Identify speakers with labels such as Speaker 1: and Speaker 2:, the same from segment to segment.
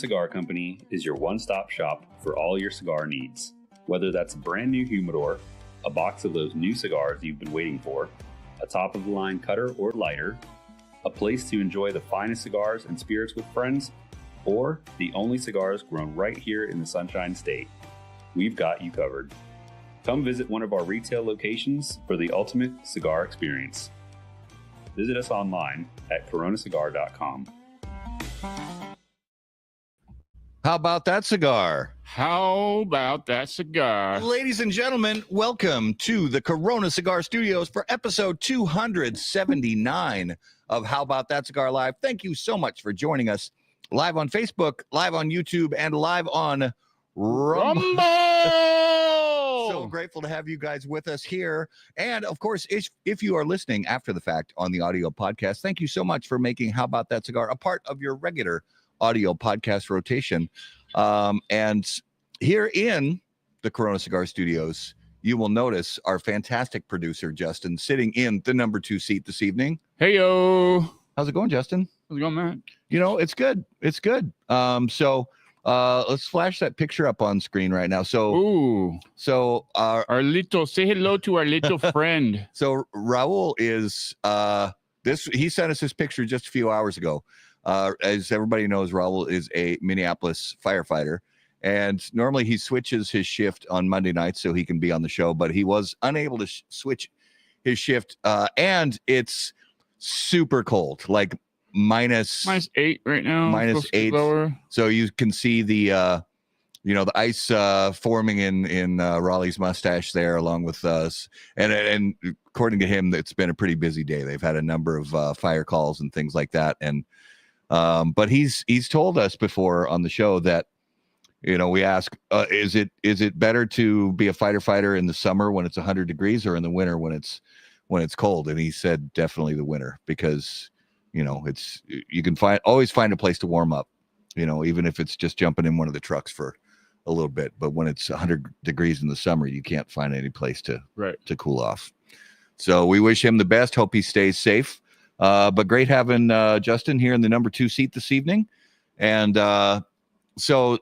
Speaker 1: Cigar Company is your one-stop shop for all your cigar needs. Whether that's a brand new humidor, a box of those new cigars you've been waiting for, a top-of-the-line cutter or lighter, a place to enjoy the finest cigars and spirits with friends, or the only cigars grown right here in the Sunshine State, we've got you covered. Come visit one of our retail locations for the ultimate cigar experience. Visit us online at coronacigar.com.
Speaker 2: How about that cigar?
Speaker 3: How about that cigar?
Speaker 2: Ladies and gentlemen, welcome to the Corona Cigar Studios for episode 279 of How About That Cigar Live. Thank you so much for joining us live on Facebook, live on YouTube, and live on Rumble. So grateful to have you guys with us here. And of course, if you are listening after the fact on the audio podcast, thank you so much for making How About That Cigar a part of your regular audio podcast rotation. And here in the Corona Cigar Studios, you will notice our fantastic producer, Justin, sitting in the number 2 seat this evening.
Speaker 3: Hey, yo.
Speaker 2: How's it going, Justin?
Speaker 3: How's it going, man?
Speaker 2: You know, it's good. It's good. So let's flash that picture up on screen right now. So
Speaker 3: our little, say hello to our little friend.
Speaker 2: So Raul is he sent us this picture just a few hours ago. As everybody knows, Raul is a Minneapolis firefighter, and normally he switches his shift on Monday nights so he can be on the show, but he was unable to switch his shift, and it's super cold, like minus 8 right now, -8. So you can see the the ice forming in Raleigh's mustache there, along with us. And according to him, it's been a pretty busy day. They've had a number of fire calls and things like that. And but he's told us before on the show that, we ask, is it better to be a fighter in the summer when it's 100 degrees or in the winter when it's cold? And he said definitely the winter, because you can always find a place to warm up, even if it's just jumping in one of the trucks for a little bit. But when it's 100 degrees in the summer, you can't find any place to cool off. So we wish him the best. Hope he stays safe. But great having Justin here in the number 2 seat this evening. And so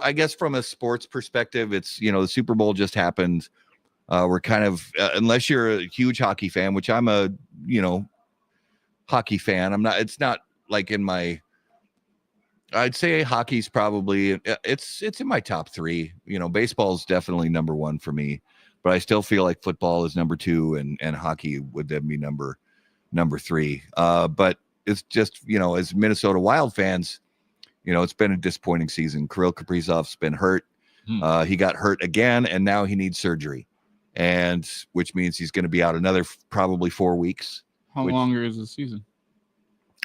Speaker 2: I guess from a sports perspective, it's, the Super Bowl just happened. We're kind of, unless you're a huge hockey fan, which I'm a, hockey fan. It's not like I'd say hockey's probably, it's in my top 3. Baseball's definitely number 1 for me, but I still feel like football is number 2 and hockey would then be number 3. But it's just, as Minnesota Wild fans, it's been a disappointing season. Kirill Kaprizov's been hurt. He got hurt again, and now he needs surgery, and which means he's going to be out another probably 4 weeks.
Speaker 3: How longer is the season?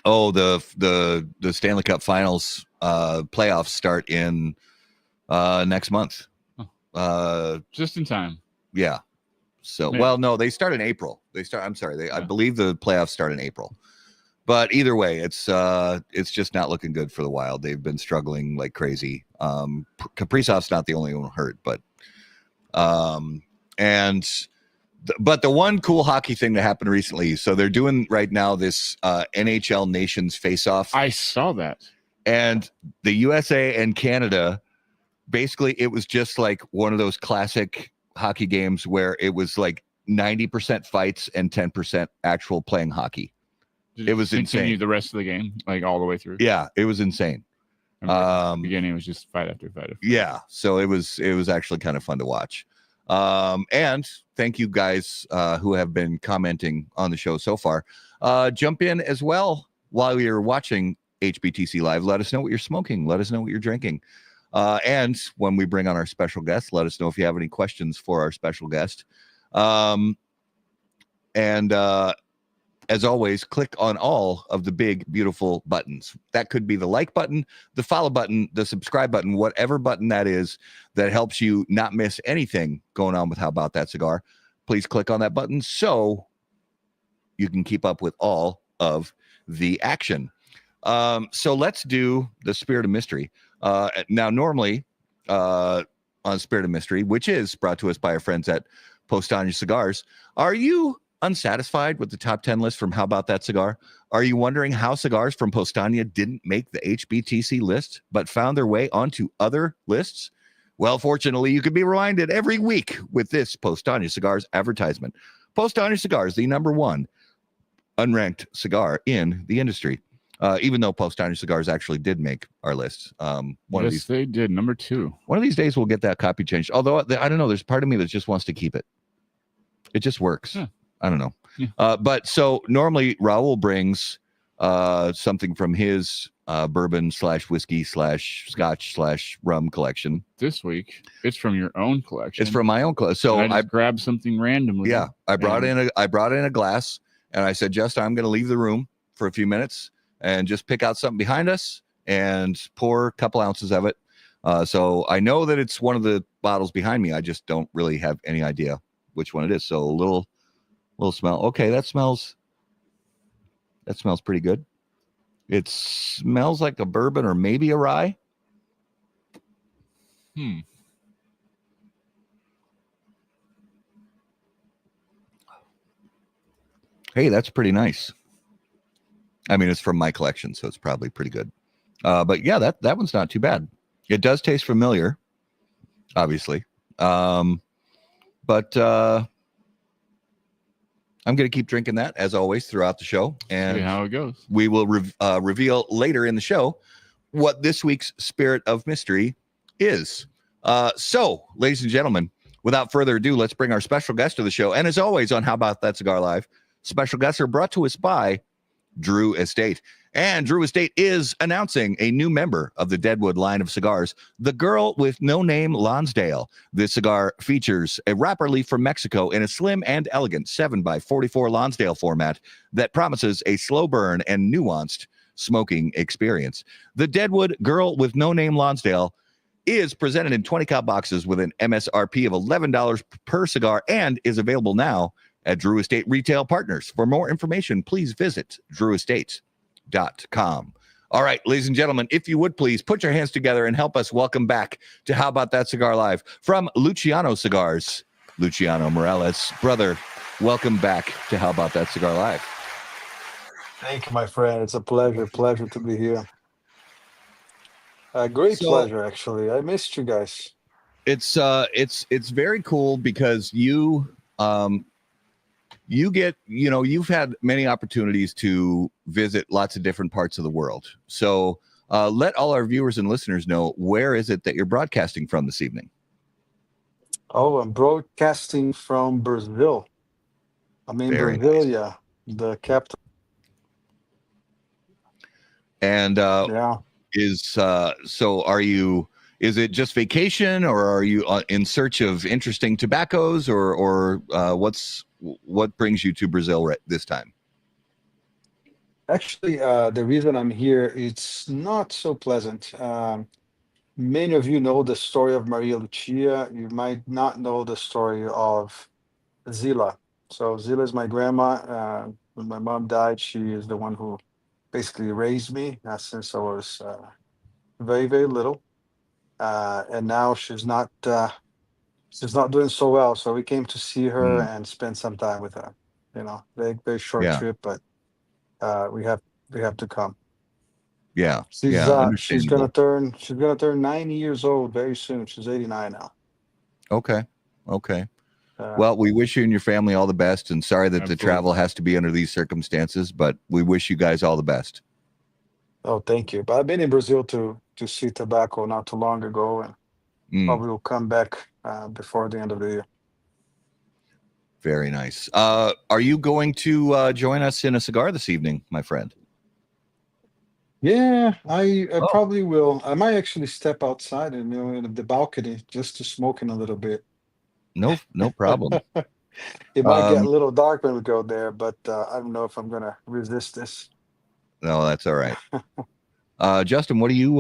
Speaker 2: Oh, the Stanley Cup Finals playoffs start in next month.
Speaker 3: Just in time.
Speaker 2: Yeah. So, well, no, they start in April. I believe the playoffs start in April. But either way, it's just not looking good for the Wild. They've been struggling like crazy. Kaprizov's not the only one hurt, but but the one cool hockey thing that happened recently, so they're doing right now this NHL Nations Face-Off.
Speaker 3: I saw that.
Speaker 2: And the USA and Canada, basically it was just like one of those classic hockey games where it was like 90% fights and 10% actual playing hockey. It was insane.
Speaker 3: The rest of the game, like all the way through.
Speaker 2: Yeah, it was insane.
Speaker 3: The beginning was just fight after fight.
Speaker 2: Yeah, so it was actually kind of fun to watch. And thank you guys who have been commenting on the show so far. Jump in as well while you're watching HBTC Live. Let us know what you're smoking. Let us know what you're drinking. And when we bring on our special guest, let us know if you have any questions for our special guest. As always, click on all of the big, beautiful buttons. That could be the like button, the follow button, the subscribe button, whatever button that is that helps you not miss anything going on with How About That Cigar. Please click on that button so you can keep up with all of the action. So let's do the Spirit of Mystery. Now, normally on Spirit of Mystery, which is brought to us by our friends at Postania Cigars, are you unsatisfied with the top 10 list from How About That Cigar? Are you wondering how cigars from Postania didn't make the HBTC list, but found their way onto other lists? Well, fortunately, you can be reminded every week with this Postania Cigars advertisement. Postania Cigars, the #1 unranked cigar in the industry. Even though Postania Cigars actually did make our list.
Speaker 3: Yes, they did. #2.
Speaker 2: One of these days we'll get that copy changed. Although, I don't know, there's part of me that just wants to keep it. It just works.
Speaker 3: Yeah.
Speaker 2: I don't know.
Speaker 3: Yeah.
Speaker 2: But so normally Raul brings something from his bourbon / whiskey / scotch / rum collection.
Speaker 3: This week, it's from your own collection.
Speaker 2: It's from my own collection. So
Speaker 3: I grabbed something randomly.
Speaker 2: Yeah, I brought in a glass, and I said, Justin, I'm going to leave the room for a few minutes and just pick out something behind us and pour a couple ounces of it. So I know that it's one of the bottles behind me. I just don't really have any idea which one it is. So a little smell. Okay, that smells pretty good. It smells like a bourbon or maybe a rye. Hey, that's pretty nice. I mean, it's from my collection, so it's probably pretty good. But yeah, that one's not too bad. It does taste familiar, obviously. But I'm going to keep drinking that, as always, throughout the show. And
Speaker 3: see how it goes.
Speaker 2: We will reveal later in the show what this week's Spirit of Mystery is. So, ladies and gentlemen, without further ado, let's bring our special guest to the show. And as always on How About That Cigar Live, special guests are brought to us by Drew Estate. And Drew Estate is announcing a new member of the Deadwood line of cigars, the Girl with No Name Lonsdale. This cigar features a wrapper leaf from Mexico in a slim and elegant 7x44 Lonsdale format that promises a slow burn and nuanced smoking experience. The Deadwood Girl with No Name Lonsdale is presented in 20 count boxes with an MSRP of $11 per cigar and is available now at Drew Estate retail partners. For more information, please visit drewestate.com. All right, ladies and gentlemen, if you would please put your hands together and help us welcome back to How About That Cigar Live from Luciano Cigars, Luciano Meirelles. Brother, welcome back to How About That Cigar Live.
Speaker 4: Thank you, my friend. It's a pleasure to be here. Great pleasure, actually. I missed you guys.
Speaker 2: It's very cool because you get, you've had many opportunities to visit lots of different parts of the world. So let all our viewers and listeners know, where is it that you're broadcasting from this evening?
Speaker 4: Oh, I'm broadcasting from Brazil. I'm in Brasilia, the capital.
Speaker 2: And
Speaker 4: yeah.
Speaker 2: Is it just vacation, or are you in search of interesting tobaccos, or what brings you to Brazil this time?
Speaker 4: Actually, the reason I'm here, it's not so pleasant. Many of you know the story of Maria Lucia. You might not know the story of Zila. So Zila is my grandma. When my mom died, she is the one who basically raised me since I was very, very little. And now she's not doing so well. So we came to see her and spend some time with her. Very, very short trip, but we have to come.
Speaker 2: Yeah.
Speaker 4: She's gonna turn 90 years old very soon. She's 89 now.
Speaker 2: Okay. Well, we wish you and your family all the best, and sorry that the travel has to be under these circumstances, but we wish you guys all the best.
Speaker 4: Oh, thank you. But I've been in Brazil to see tobacco not too long ago, and probably will come back before the end of the year.
Speaker 2: Very nice. Are you going to join us in a cigar this evening, my friend?
Speaker 4: Yeah, I probably will. I might actually step outside and in the balcony just to smoke in a little bit.
Speaker 2: No problem.
Speaker 4: It might get a little dark when we go there, but I don't know if I'm gonna resist this.
Speaker 2: No, that's all right. Justin, what do you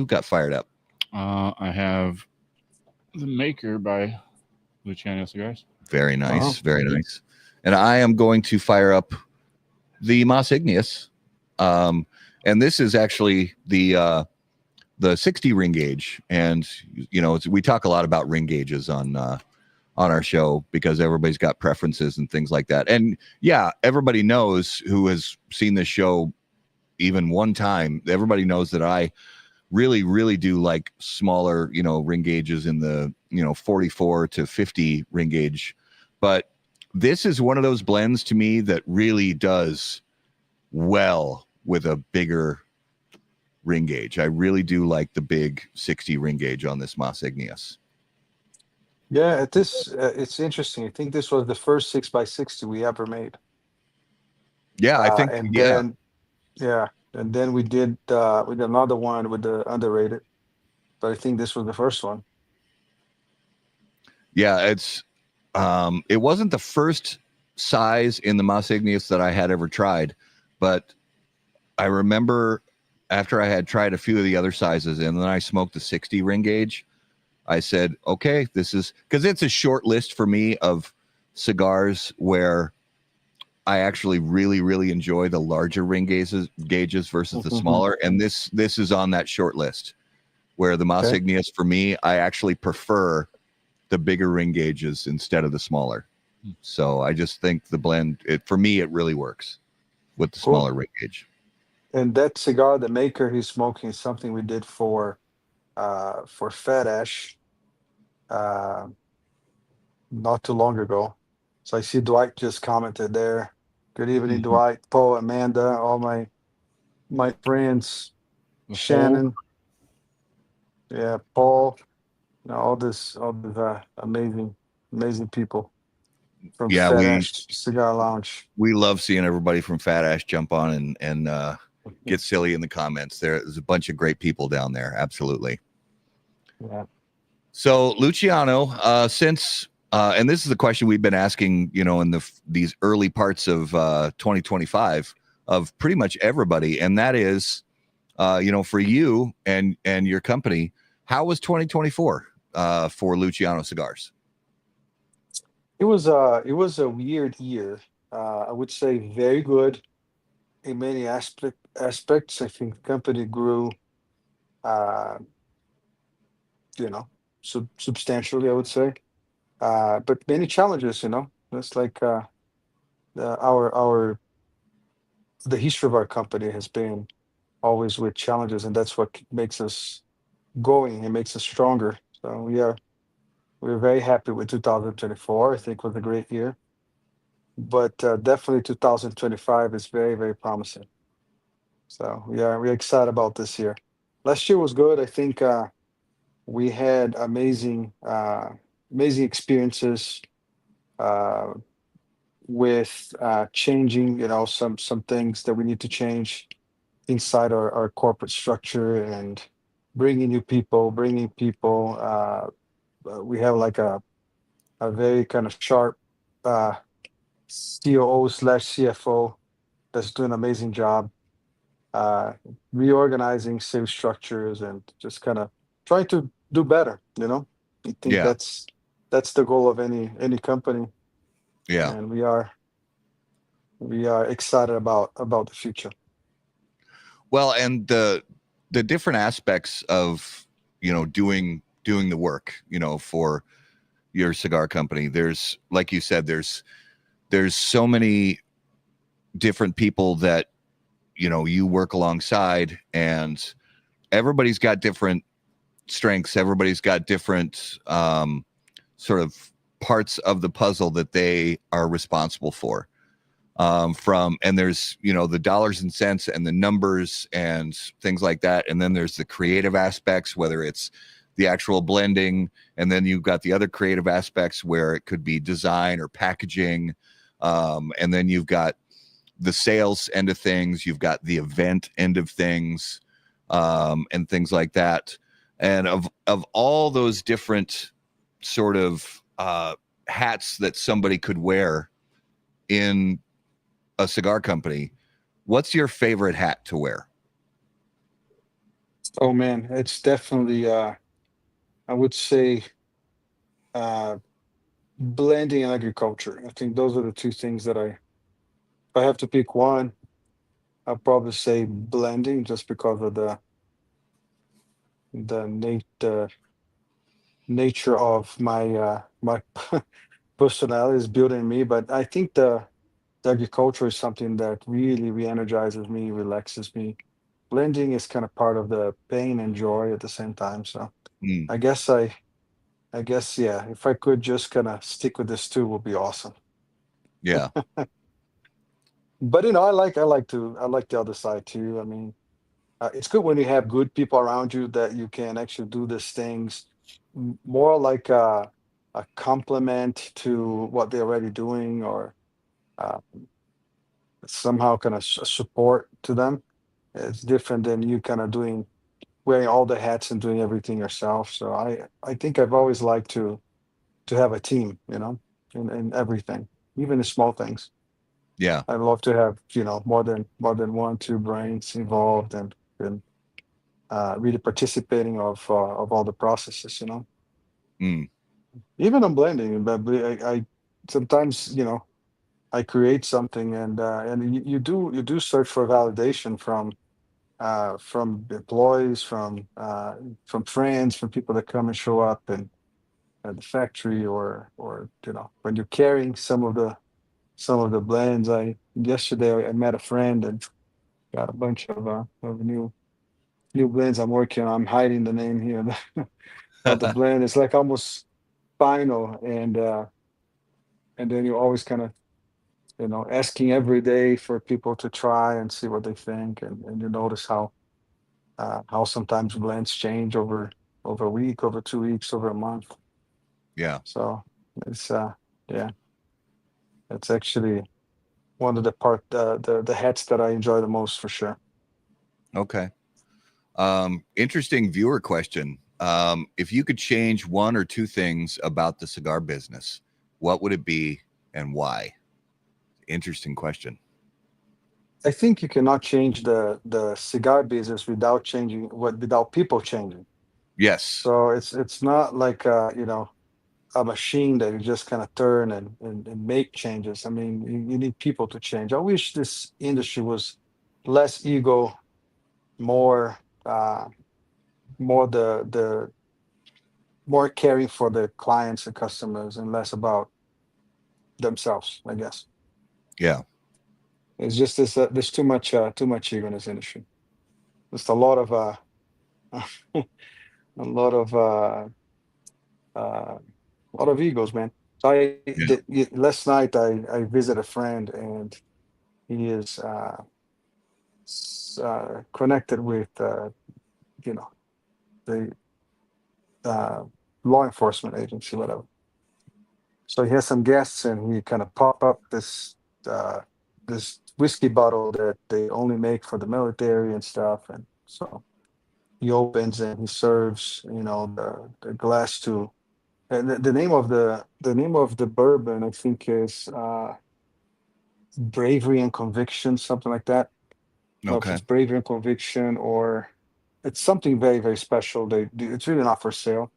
Speaker 2: got fired up?
Speaker 3: I have the Maker by Luciano Cigars.
Speaker 2: Very nice, very nice. And I am going to fire up the Mas Igneous. And this is actually the 60 ring gauge. And we talk a lot about ring gauges on on our show because everybody's got preferences and things like that. And yeah, everybody knows who has seen this show even one time. Everybody knows that I really, really do like smaller, ring gauges in the, 44 to 50 ring gauge. But this is one of those blends to me that really does well with a bigger ring gauge. I really do like the big 60 ring gauge on this Mas Igneous.
Speaker 4: Yeah, it's interesting. I think this was the first 6x60 we ever made.
Speaker 2: Yeah, I think,
Speaker 4: And
Speaker 2: yeah.
Speaker 4: then and then we did another one with the underrated, but I think this was the first one.
Speaker 2: Yeah, it wasn't the first size in the Mas Igneous that I had ever tried, but I remember after I had tried a few of the other sizes and then I smoked the 60 ring gauge, I said, okay, this is because it's a short list for me of cigars where I actually really, really enjoy the larger ring gauges versus the smaller. And this is on that short list where the Mas Igneous for me, I actually prefer the bigger ring gauges instead of the smaller. So I just think the blend, for me, it really works with the smaller ring gauge.
Speaker 4: And that cigar, the maker he's smoking, is something we did for Fat Ash not too long ago. So I see Dwight just commented there. Good evening, Dwight, Paul, Amanda, all my friends, Shannon, Paul, all these amazing people from Fat Ash Cigar Lounge.
Speaker 2: We love seeing everybody from Fat Ash jump on and get silly in the comments. There's a bunch of great people down there. Absolutely.
Speaker 4: Yeah.
Speaker 2: So Luciano, since and this is the question we've been asking, in these early parts of 2025 of pretty much everybody, and that is, for you and your company, how was 2024 for Luciano Cigars?
Speaker 4: It was a weird year. I would say very good in many aspects. I think the company grew, uh, substantially, I would say. But many challenges, It's like our the history of our company has been always with challenges, and that's what makes us going and makes us stronger. So we're very happy with 2024. I think was a great year, but definitely 2025 is very, very promising. So we're excited about this year. Last year was good. I think we had amazing experiences uh, with changing, some things that we need to change inside our corporate structure and bringing people. We have like a very kind of sharp uh, COO/CFO that's doing an amazing job uh, reorganizing sales structures and just kind of trying to do better. I think that's the goal of any company.
Speaker 2: Yeah.
Speaker 4: And we are excited about the future.
Speaker 2: Well, and the different aspects of doing the work for your cigar company. There's, like you said, there's so many different people that you work alongside, and everybody's got different strengths. Everybody's got different sort of parts of the puzzle that they are responsible for. And there's the dollars and cents and the numbers and things like that, and then there's the creative aspects, whether it's the actual blending, and then you've got the other creative aspects where it could be design or packaging, and then you've got the sales end of things, you've got the event end of things, and things like that. And of all those different sort of hats that somebody could wear in a cigar company, what's your favorite hat to wear?
Speaker 4: Oh man, it's definitely I would say uh, blending and agriculture. I think those are the two things that if I have to pick one, I'll probably say blending just because of the nature of my personality is built in me. But I think the agriculture is something that really re-energizes me, relaxes me. Blending is kind of part of the pain and joy at the same time. So
Speaker 2: Mm,
Speaker 4: I guess I guess yeah, if I could just kind of stick with this too, would be awesome.
Speaker 2: yeah.
Speaker 4: But I like the other side too. I mean, it's good when you have good people around you that you can actually do these things more like a complement to what they're already doing, or uh, somehow kind of support to them. It's different than you kind of doing wearing all the hats and doing everything yourself. So I think I've always liked to have a team, in everything, even the small things.
Speaker 2: Yeah.
Speaker 4: I love to have, more than one, two brains involved, and really participating of all the processes.
Speaker 2: Mm,
Speaker 4: Even on blending, but I sometimes, I create something, and you do search for validation from employees, from friends, from people that come and show up and at the factory, or when you're carrying some of the blends. I Yesterday I met a friend and got a bunch of new blends I'm working on. I'm hiding the name here of the blend. It's like almost final, and then you're always kind of asking every day for people to try and see what they think, and you notice how sometimes blends change over a week, over 2 weeks, over a month.
Speaker 2: yeah.
Speaker 4: So it's yeah, it's actually one of the hats that I enjoy the most, for sure.
Speaker 2: Okay. Interesting viewer question. If you could change one or two things about the cigar business, what would it be and why? Interesting question.
Speaker 4: I think you cannot change the cigar business without people changing.
Speaker 2: Yes.
Speaker 4: So it's not like a machine that you just kind of turn and make changes. I mean, you need people to change. I wish this industry was less ego, more uh, more the more caring for the clients and customers, and less about themselves. I guess
Speaker 2: Yeah.
Speaker 4: it's just there's too much ego in this industry. Just a lot of uh, lot of egos, man. So
Speaker 2: Yeah.
Speaker 4: last night I visited a friend, and he is connected with you know the uh, law enforcement agency, whatever. So he has some guests, and he kind of pop up uh, this whiskey bottle that they only make for the military and stuff. And so he opens and he serves, the glass to. And the name of the bourbon, I think, is Bravery and Conviction, something like that. I don't know if
Speaker 2: Okay.
Speaker 4: it's Bravery and Conviction, or it's something very, very special. It's really not for sale.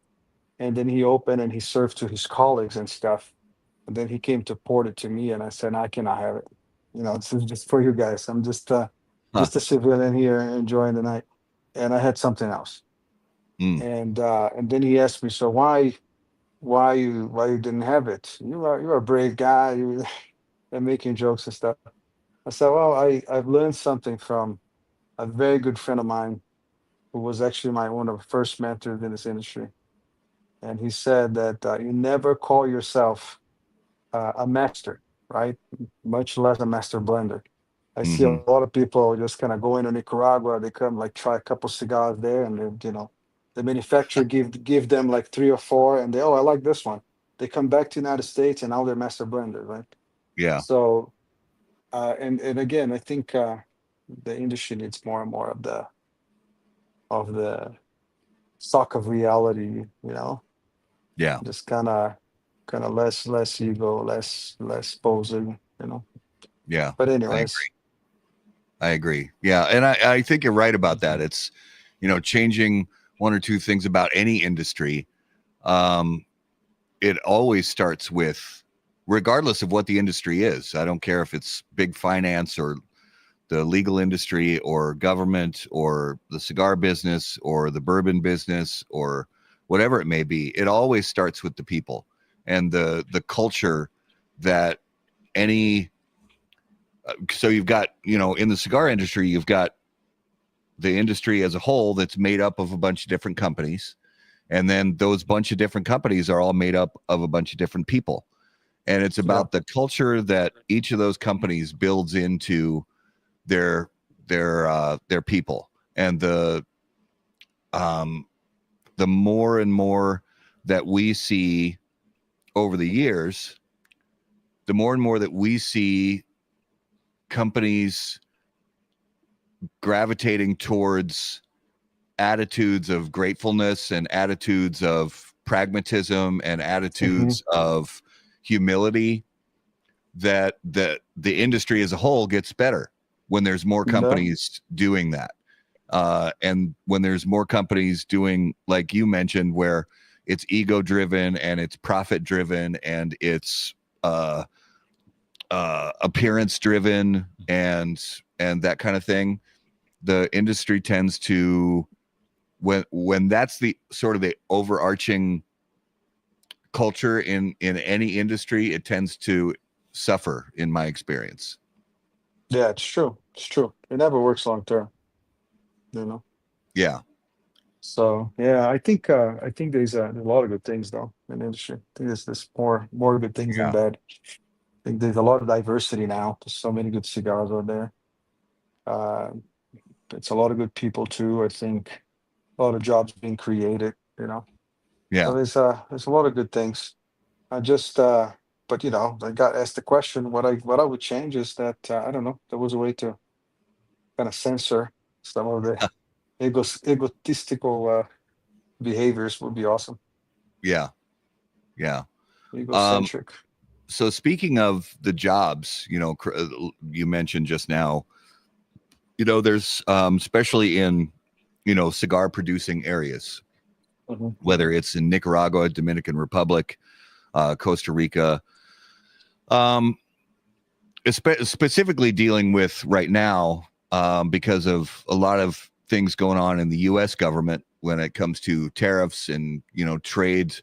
Speaker 4: And then he opened and he served to his colleagues and stuff. And then he came to port it to me, and I said, I cannot have it. This is just for you guys. I'm
Speaker 2: Huh.
Speaker 4: just a civilian here enjoying the night. And I had something else.
Speaker 2: Mm,
Speaker 4: And then he asked me, so why you didn't have it? You're a brave guy. And making jokes and stuff. I said, well, I've learned something from a very good friend of mine, who was actually my one of the first mentors in this industry. And he said that you never call yourself a master, right? Much less a master blender. I see a
Speaker 2: hmm.
Speaker 4: lot of people just kind of go into Nicaragua. They come, like, try a couple cigars there, and the manufacturer give them like three or four, and I like this one. They come back to the United States, and now they're master blenders, right?
Speaker 2: Yeah.
Speaker 4: So and again, I think the industry needs more and more of the stock of reality.
Speaker 2: Yeah.
Speaker 4: Just kind of less ego, less posing.
Speaker 2: Yeah.
Speaker 4: But
Speaker 2: I
Speaker 4: anyways,
Speaker 2: agree. I agree. Yeah. And I think you're right about that. It's, changing one or two things about any industry. Um, it always starts with, regardless of what the industry is. I don't care if it's big finance or the legal industry or government or the cigar business or the bourbon business or whatever it may be, it always starts with the people and the culture that any. So you've got, in the cigar industry, you've got the industry as a whole that's made up of a bunch of different companies. And then those bunch of different companies are all made up of a bunch of different people. And it's about the culture that each of those companies builds into their people. And the more and more that we see over the years, the more and more that we see companies gravitating towards attitudes of gratefulness and attitudes of pragmatism and attitudes of humility, that the industry as a whole gets better when there's more companies doing that. And when there's more companies doing, like you mentioned, where it's ego driven and it's profit driven and it's appearance driven and that kind of thing, the industry tends to, when that's the sort of the overarching culture in any industry, it tends to suffer, in my experience.
Speaker 4: Yeah, it's true. It's true. It never works long term,
Speaker 2: Yeah.
Speaker 4: So yeah, I think there's a lot of good things though in the industry. I think there's more good things than bad. I think there's a lot of diversity now. There's so many good cigars out there. Uh, it's a lot of good people too. I think a lot of jobs being created.
Speaker 2: Yeah.
Speaker 4: So there's a lot of good things. I just but I got asked the question. What I would change is that I don't know. There was a way to kind of censor some of the egotistical behaviors. Would be awesome.
Speaker 2: Yeah.
Speaker 4: Egocentric.
Speaker 2: So speaking of the jobs, you mentioned just now, there's especially in, cigar producing areas, whether it's in Nicaragua, Dominican Republic, Costa Rica, specifically dealing with right now, because of a lot of things going on in the U.S. government when it comes to tariffs and, trade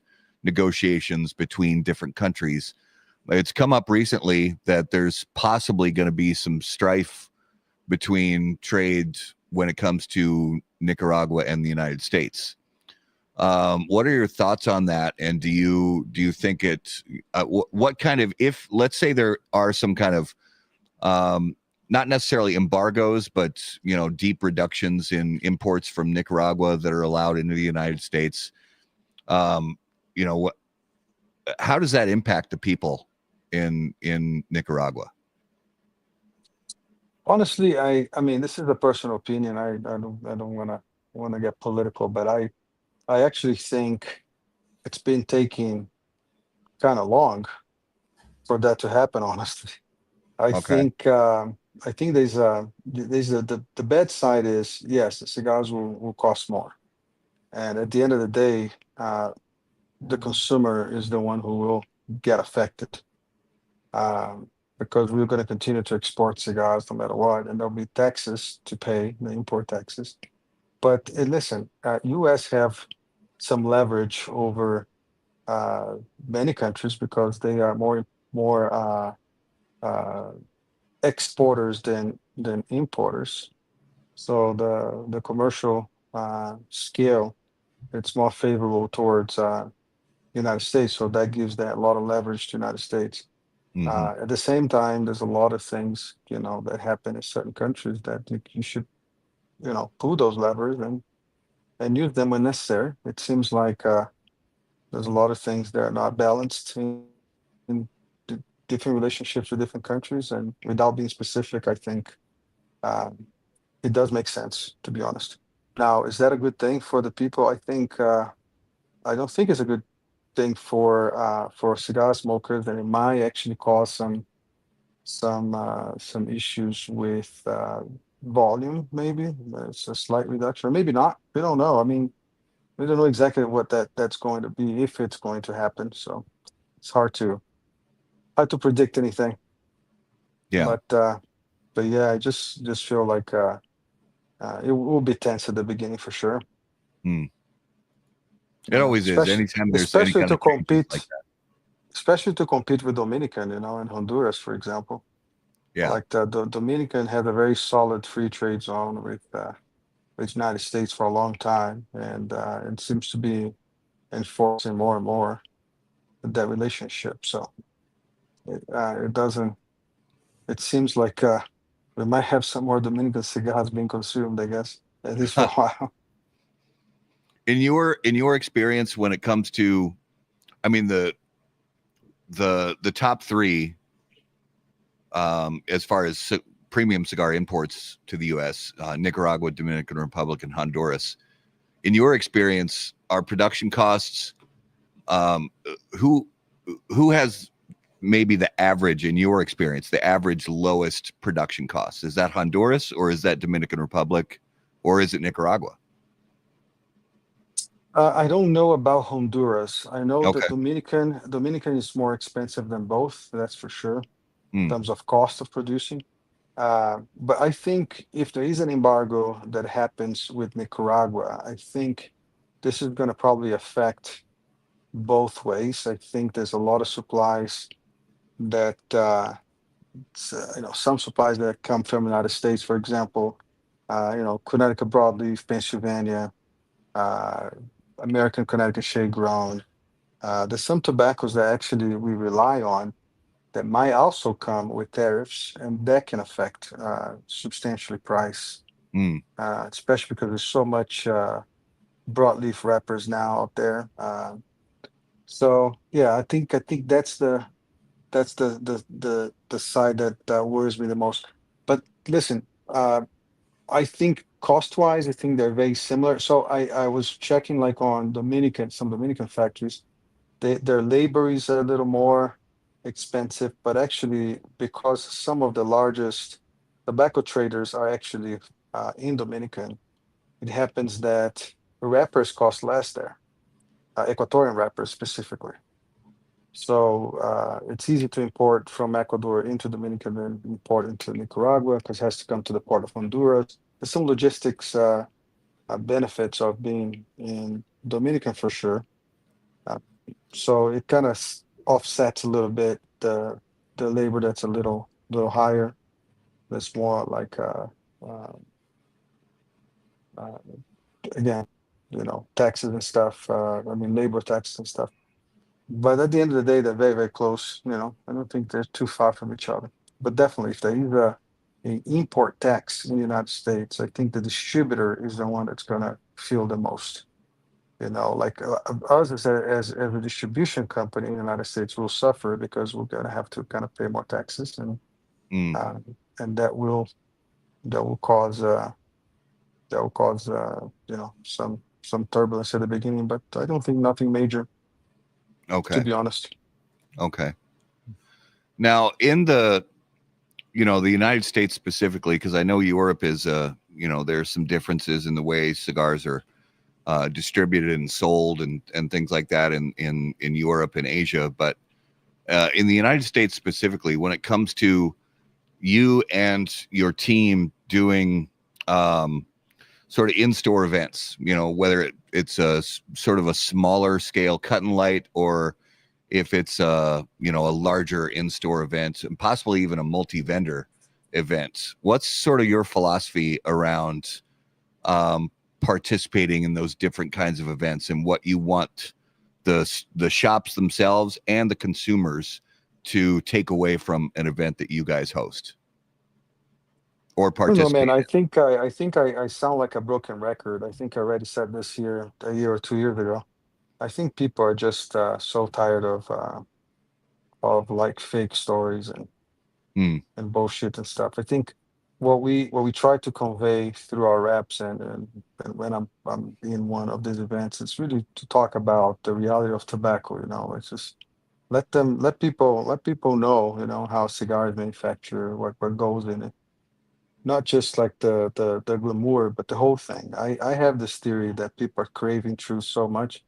Speaker 2: negotiations between different countries. It's come up recently that there's possibly going to be some strife between trade when it comes to Nicaragua and the United States. What are your thoughts on that? And do you think what kind of, if let's say there are some kind of not necessarily embargoes, but deep reductions in imports from Nicaragua that are allowed into the United States, how does that impact the people in Nicaragua?
Speaker 4: Honestly, I mean, this is a personal opinion. I don't wanna get political, but I actually think it's been taking kind of long for that to happen. Honestly, I
Speaker 2: Okay.
Speaker 4: think there's the bad side is, yes, the cigars will cost more, and at the end of the day, the consumer is the one who will get affected. Um, because we're going to continue to export cigars no matter what, and there'll be taxes to pay, the import taxes. But listen, U.S. have some leverage over uh, many countries because they are more uh, exporters than importers. So the commercial scale, it's more favorable towards United States. So that gives that a lot of leverage to United States. At the same time, there's a lot of things that happen in certain countries that you should pull those levers and use them when necessary. It seems like there's a lot of things that are not balanced in different relationships with different countries, and without being specific, I think um, it does make sense, to be honest. Now, is that a good thing for the people? I don't think it's a good thing for cigar smokers, and it might actually cause some issues with volume. Maybe it's a slight reduction, or maybe not. We don't know. I mean, we don't know exactly what that's going to be, if it's going to happen. So it's hard to predict anything.
Speaker 2: Yeah.
Speaker 4: But yeah, I just feel like it will be tense at the beginning for sure.
Speaker 2: Hmm. It always is.
Speaker 4: Especially
Speaker 2: Anytime there's any
Speaker 4: especially
Speaker 2: kind
Speaker 4: to
Speaker 2: of changes like
Speaker 4: compete, especially to compete with Dominican, and Honduras, for example.
Speaker 2: that. Yeah.
Speaker 4: Like the Dominican had a very solid free trade zone with United States for a long time, and it seems to be enforcing more and more that relationship. So it doesn't. It seems like we might have some more Dominican cigars being consumed, I guess, at least for a while.
Speaker 2: In your experience, when it comes to, I mean, the top three, as far as premium cigar imports to the U.S., Nicaragua, Dominican Republic, and Honduras. In your experience, are production costs, um, who who has maybe the average, in your experience, the average lowest production costs? Is that Honduras, or is that Dominican Republic, or is it Nicaragua?
Speaker 4: I don't know about Honduras. I know the
Speaker 2: Okay.
Speaker 4: Dominican is more expensive than both. That's for sure in
Speaker 2: Hmm.
Speaker 4: terms of cost of producing. But I think if there is an embargo that happens with Nicaragua, I think this is going to probably affect both ways. I think there's a lot of supplies that some supplies that come from the United States, for example, Connecticut broadleaf, Pennsylvania, uh, American Connecticut shade grown. There's some tobaccos that actually we rely on that might also come with tariffs, and that can affect substantially price,
Speaker 2: Hmm.
Speaker 4: especially because there's so much broadleaf wrappers now out there. So yeah, I think that's the side that worries me the most. But listen, I think cost wise, I think they're very similar. So I was checking like on some Dominican factories. Their labor is a little more expensive, but actually because some of the largest tobacco traders are actually in Dominican, it happens that wrappers cost less there, Ecuadorian wrappers specifically. So it's easy to import from Ecuador into Dominican and import into Nicaragua because it has to come to the port of Honduras. There's some logistics benefits of being in Dominican for sure. Uh, so it kind of offsets a little bit the labor that's a little higher. That's more like uh, uh, again, taxes and stuff. I mean, labor taxes and stuff. But at the end of the day, they're very, very close. I don't think they're too far from each other. But definitely, if there is a import tax in the United States, I think the distributor is the one that's gonna feel the most. Like us as a distribution company in the United States will suffer because we're gonna have to kind of pay more taxes,
Speaker 2: Hmm.
Speaker 4: uh, and that will cause some turbulence at the beginning. But I don't think nothing major, to
Speaker 2: Okay.
Speaker 4: be honest.
Speaker 2: Okay. Now, in the United States specifically, because I know Europe is, there's some differences in the way cigars are distributed and sold and things like that in Europe and Asia. But in the United States specifically, when it comes to you and your team doing sort of in-store events, whether it's sort of a smaller scale cut and light, or if it's a larger in-store event, and possibly even a multi-vendor event. What's sort of your philosophy around participating in those different kinds of events, and what you want the shops themselves and the consumers to take away from an event that you guys host or
Speaker 4: I don't know, man.
Speaker 2: participate
Speaker 4: I think I sound like a broken record. I think I already said this here a year or 2 years ago. I think people are just so tired of like fake stories
Speaker 2: in?
Speaker 4: and bullshit and stuff. I think what we try to convey through our reps and when I'm in one of these events, it's really to talk about the reality of tobacco. It's just let people know, how cigars manufacture, what goes in it. Not just like the glamour, but the whole thing. I have this theory that people are craving truth so much.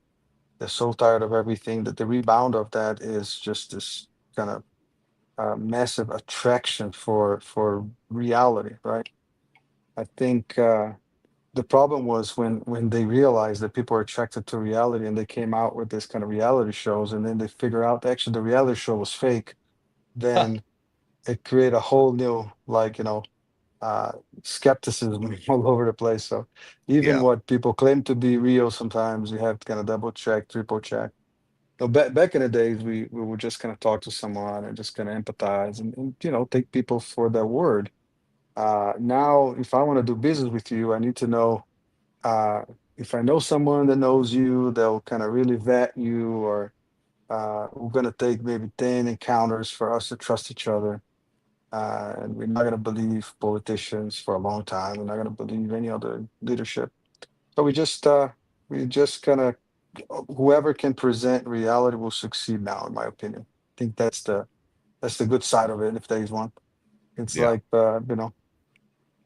Speaker 4: They're so tired of everything that the rebound of that is just this kind of massive attraction for reality, right? I think the problem was when they realized that people are attracted to reality, and they came out with this kind of reality shows, and then they figure out actually the reality show was fake. Then it created a whole new, like, uh, skepticism all over the place. So even
Speaker 2: Yeah.
Speaker 4: what people claim to be real, sometimes you have to kind of double check, triple check. No, back in the days, we would just kind of talk to someone and just kind of empathize, and take people for their word. Now, if I want to do business with you, I need to know, uh, if I know someone that knows you, they'll kind of really vet you, or we're going to take maybe 10 encounters for us to trust each other. And we're not going to believe politicians for a long time. We're not going to believe any other leadership. So we just kind of, whoever can present reality will succeed now, in my opinion. I think that's the good side of it, if there is one. It's
Speaker 2: Yeah.
Speaker 4: like,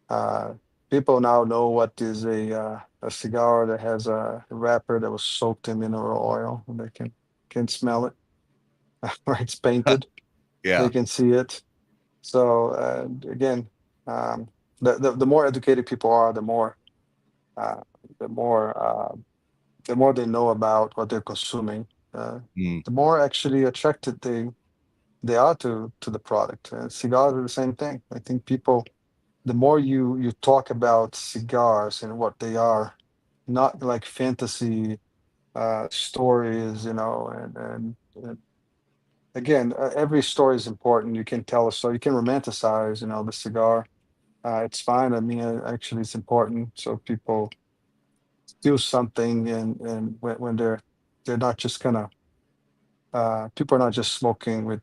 Speaker 4: uh, people now know what is a cigar that has a wrapper that was soaked in mineral oil, and they can smell it, or it's painted. They
Speaker 2: Yeah.
Speaker 4: can see it. So again, um, the more educated people are, uh, the more uh, the more they know about what they're consuming,
Speaker 2: Mm.
Speaker 4: the more actually attracted they are to the product. Cigars are the same thing. I think people, the more you talk about cigars and what they are, not like fantasy stories, and again, every story is important. You can tell a story, you can romanticize, the cigar. It's fine. I mean, actually, it's important so people feel something, and when they're not just kind of, people are not just smoking with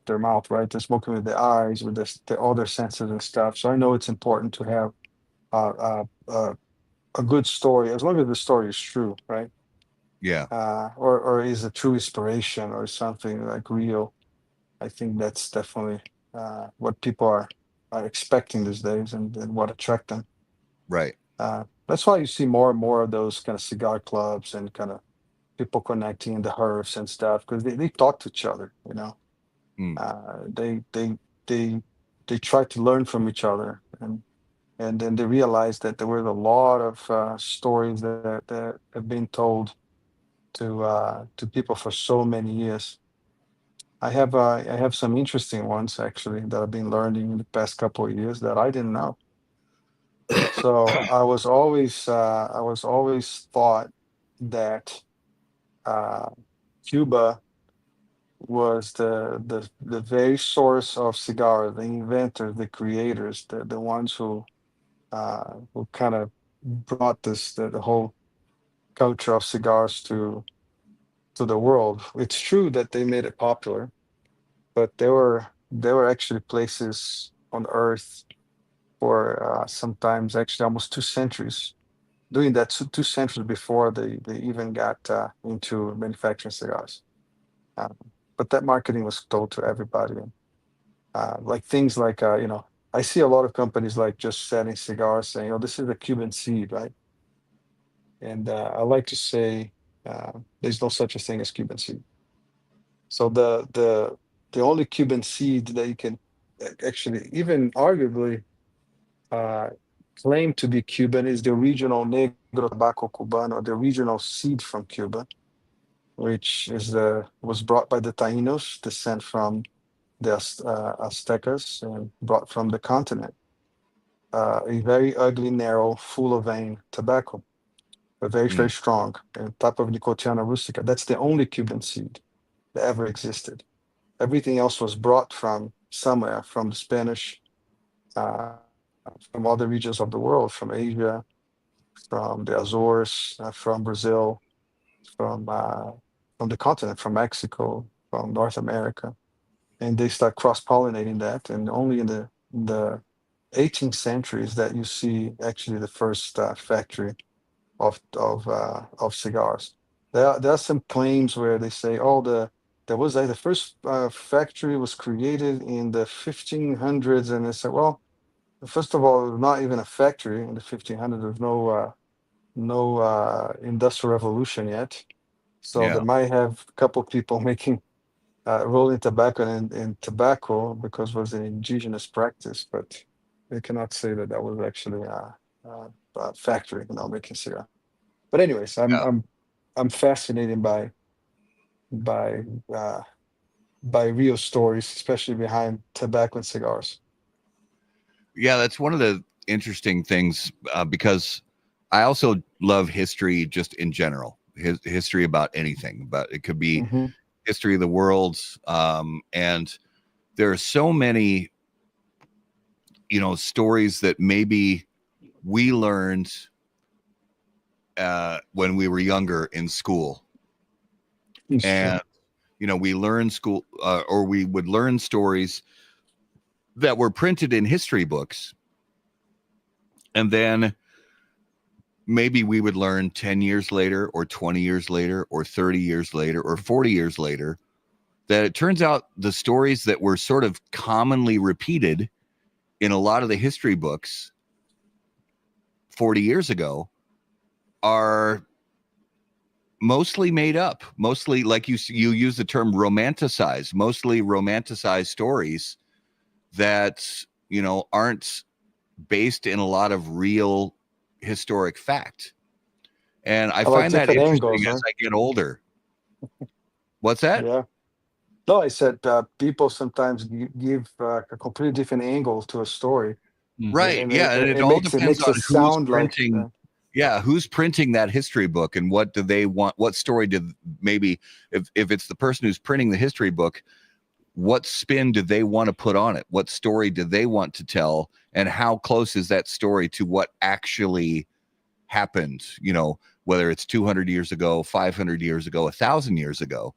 Speaker 4: their mouth, right? They're smoking with their eyes, with all their senses and stuff. So I know it's important to have uh, uh, uh, a good story, as long as the story is true, right?
Speaker 2: Yeah.
Speaker 4: Or is a true inspiration or something like real. I think that's definitely what people are expecting these days, and what attract them.
Speaker 2: Right.
Speaker 4: That's why you see more and more of those kind of cigar clubs, and kind of people connecting in the hearths and stuff, because they talk to each other.
Speaker 2: Mm.
Speaker 4: They try to learn from each other, and then they realize that there were a lot of stories that have been told to people for so many years. I have some interesting ones, actually, that I've been learning in the past couple of years that I didn't know. So I was always thought that uh, Cuba was the very source of cigar, the inventors, the creators, the ones who kind of brought the whole culture of cigars to the world. It's true that they made it popular, but there were actually places on Earth for sometimes actually almost 2 centuries, doing that 2 centuries before they even got into manufacturing cigars. Uh, but that marketing was told to everybody. Like things like, I see a lot of companies like just selling cigars, saying, "Oh, this is a Cuban seed," right? And I like to say, there's no such a thing as Cuban seed. So the only Cuban seed that you can actually, even arguably, uh, claim to be Cuban is the original Negro Tobacco Cubano, the original seed from Cuba, which was brought by the Taínos, descent from the Aztecas, and brought from the continent. A very ugly, narrow, full of vein tobacco, but very, very
Speaker 2: Mm.
Speaker 4: strong, and type of Nicotiana rustica. That's the only Cuban seed that ever existed. Everything else was brought from somewhere, from the Spanish, uh, from other regions of the world, from Asia, from the Azores, from Brazil, from uh, from the continent, from Mexico, from North America, and they start cross-pollinating that. And only in the 18th century is that you see actually the first factory of cigars. There are some claims where they say, "Oh, there was the first factory was created in the 1500s," and they say, "Well, first of all, it was not even a factory in the 1500s. There's no industrial revolution yet. So they
Speaker 2: Yeah.
Speaker 4: might have a couple people making rolling tobacco and tobacco because it was an indigenous practice, but they cannot say that that was actually factory, making cigar. But anyways, I'm fascinated by uh, by real stories, especially behind tobacco and cigars.
Speaker 2: Yeah, that's one of the interesting things because I also love history just in general. History about anything, but it could be
Speaker 4: Hmm.
Speaker 2: history of the world, and there are so many, stories that maybe we learned when we were younger in school,
Speaker 4: It's true.
Speaker 2: and we learned school or we would learn stories that were printed in history books, and then maybe we would learn 10 years later or 20 years later or 30 years later or 40 years later that it turns out the stories that were sort of commonly repeated in a lot of the history books 40 years ago are mostly made up, mostly, like you use the term romanticized, mostly romanticized stories that aren't based in a lot of real historic fact. And I
Speaker 4: I like
Speaker 2: find that
Speaker 4: different
Speaker 2: interesting
Speaker 4: angles,
Speaker 2: as
Speaker 4: right?
Speaker 2: I get older. What's that?
Speaker 4: Yeah. No, I said people sometimes give a completely different angle to a story,
Speaker 3: Mhm.
Speaker 2: Right.
Speaker 4: and
Speaker 2: Yeah. And it
Speaker 4: it
Speaker 2: all
Speaker 4: makes
Speaker 2: depends
Speaker 4: it
Speaker 2: on who's
Speaker 4: sound like
Speaker 2: printing. Yeah. Who's printing that history book and what do they want? What story did maybe if it's the person who's printing the history book, what spin do they want to put on it? What story do they want to tell? And how close is that story to what actually happened? Whether it's 200 years ago, 500 years ago, 1,000 years ago.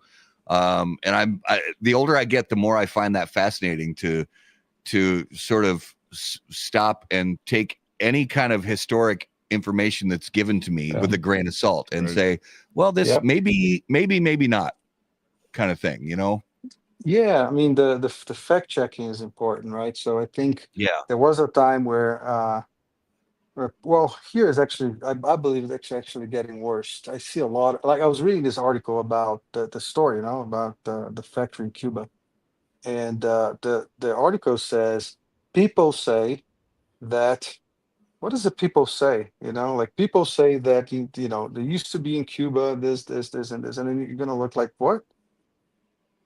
Speaker 2: And the older I get, the more I find that fascinating to sort of stop and take any kind of historic information that's given to me
Speaker 4: yeah,
Speaker 2: with a grain of salt and
Speaker 3: Right.
Speaker 2: say, well, this
Speaker 4: yeah,
Speaker 2: maybe not kind of thing,
Speaker 4: yeah. I mean, the fact checking is important, right? So I think
Speaker 2: Yeah.
Speaker 4: there was a time where well, here is actually, I believe it's actually getting worse. I see a lot. Like I was reading this article about the story, about the factory in Cuba, and the article says people say that. What does the people say? Like people say that there used to be in Cuba this, and this, and then you're gonna look like what?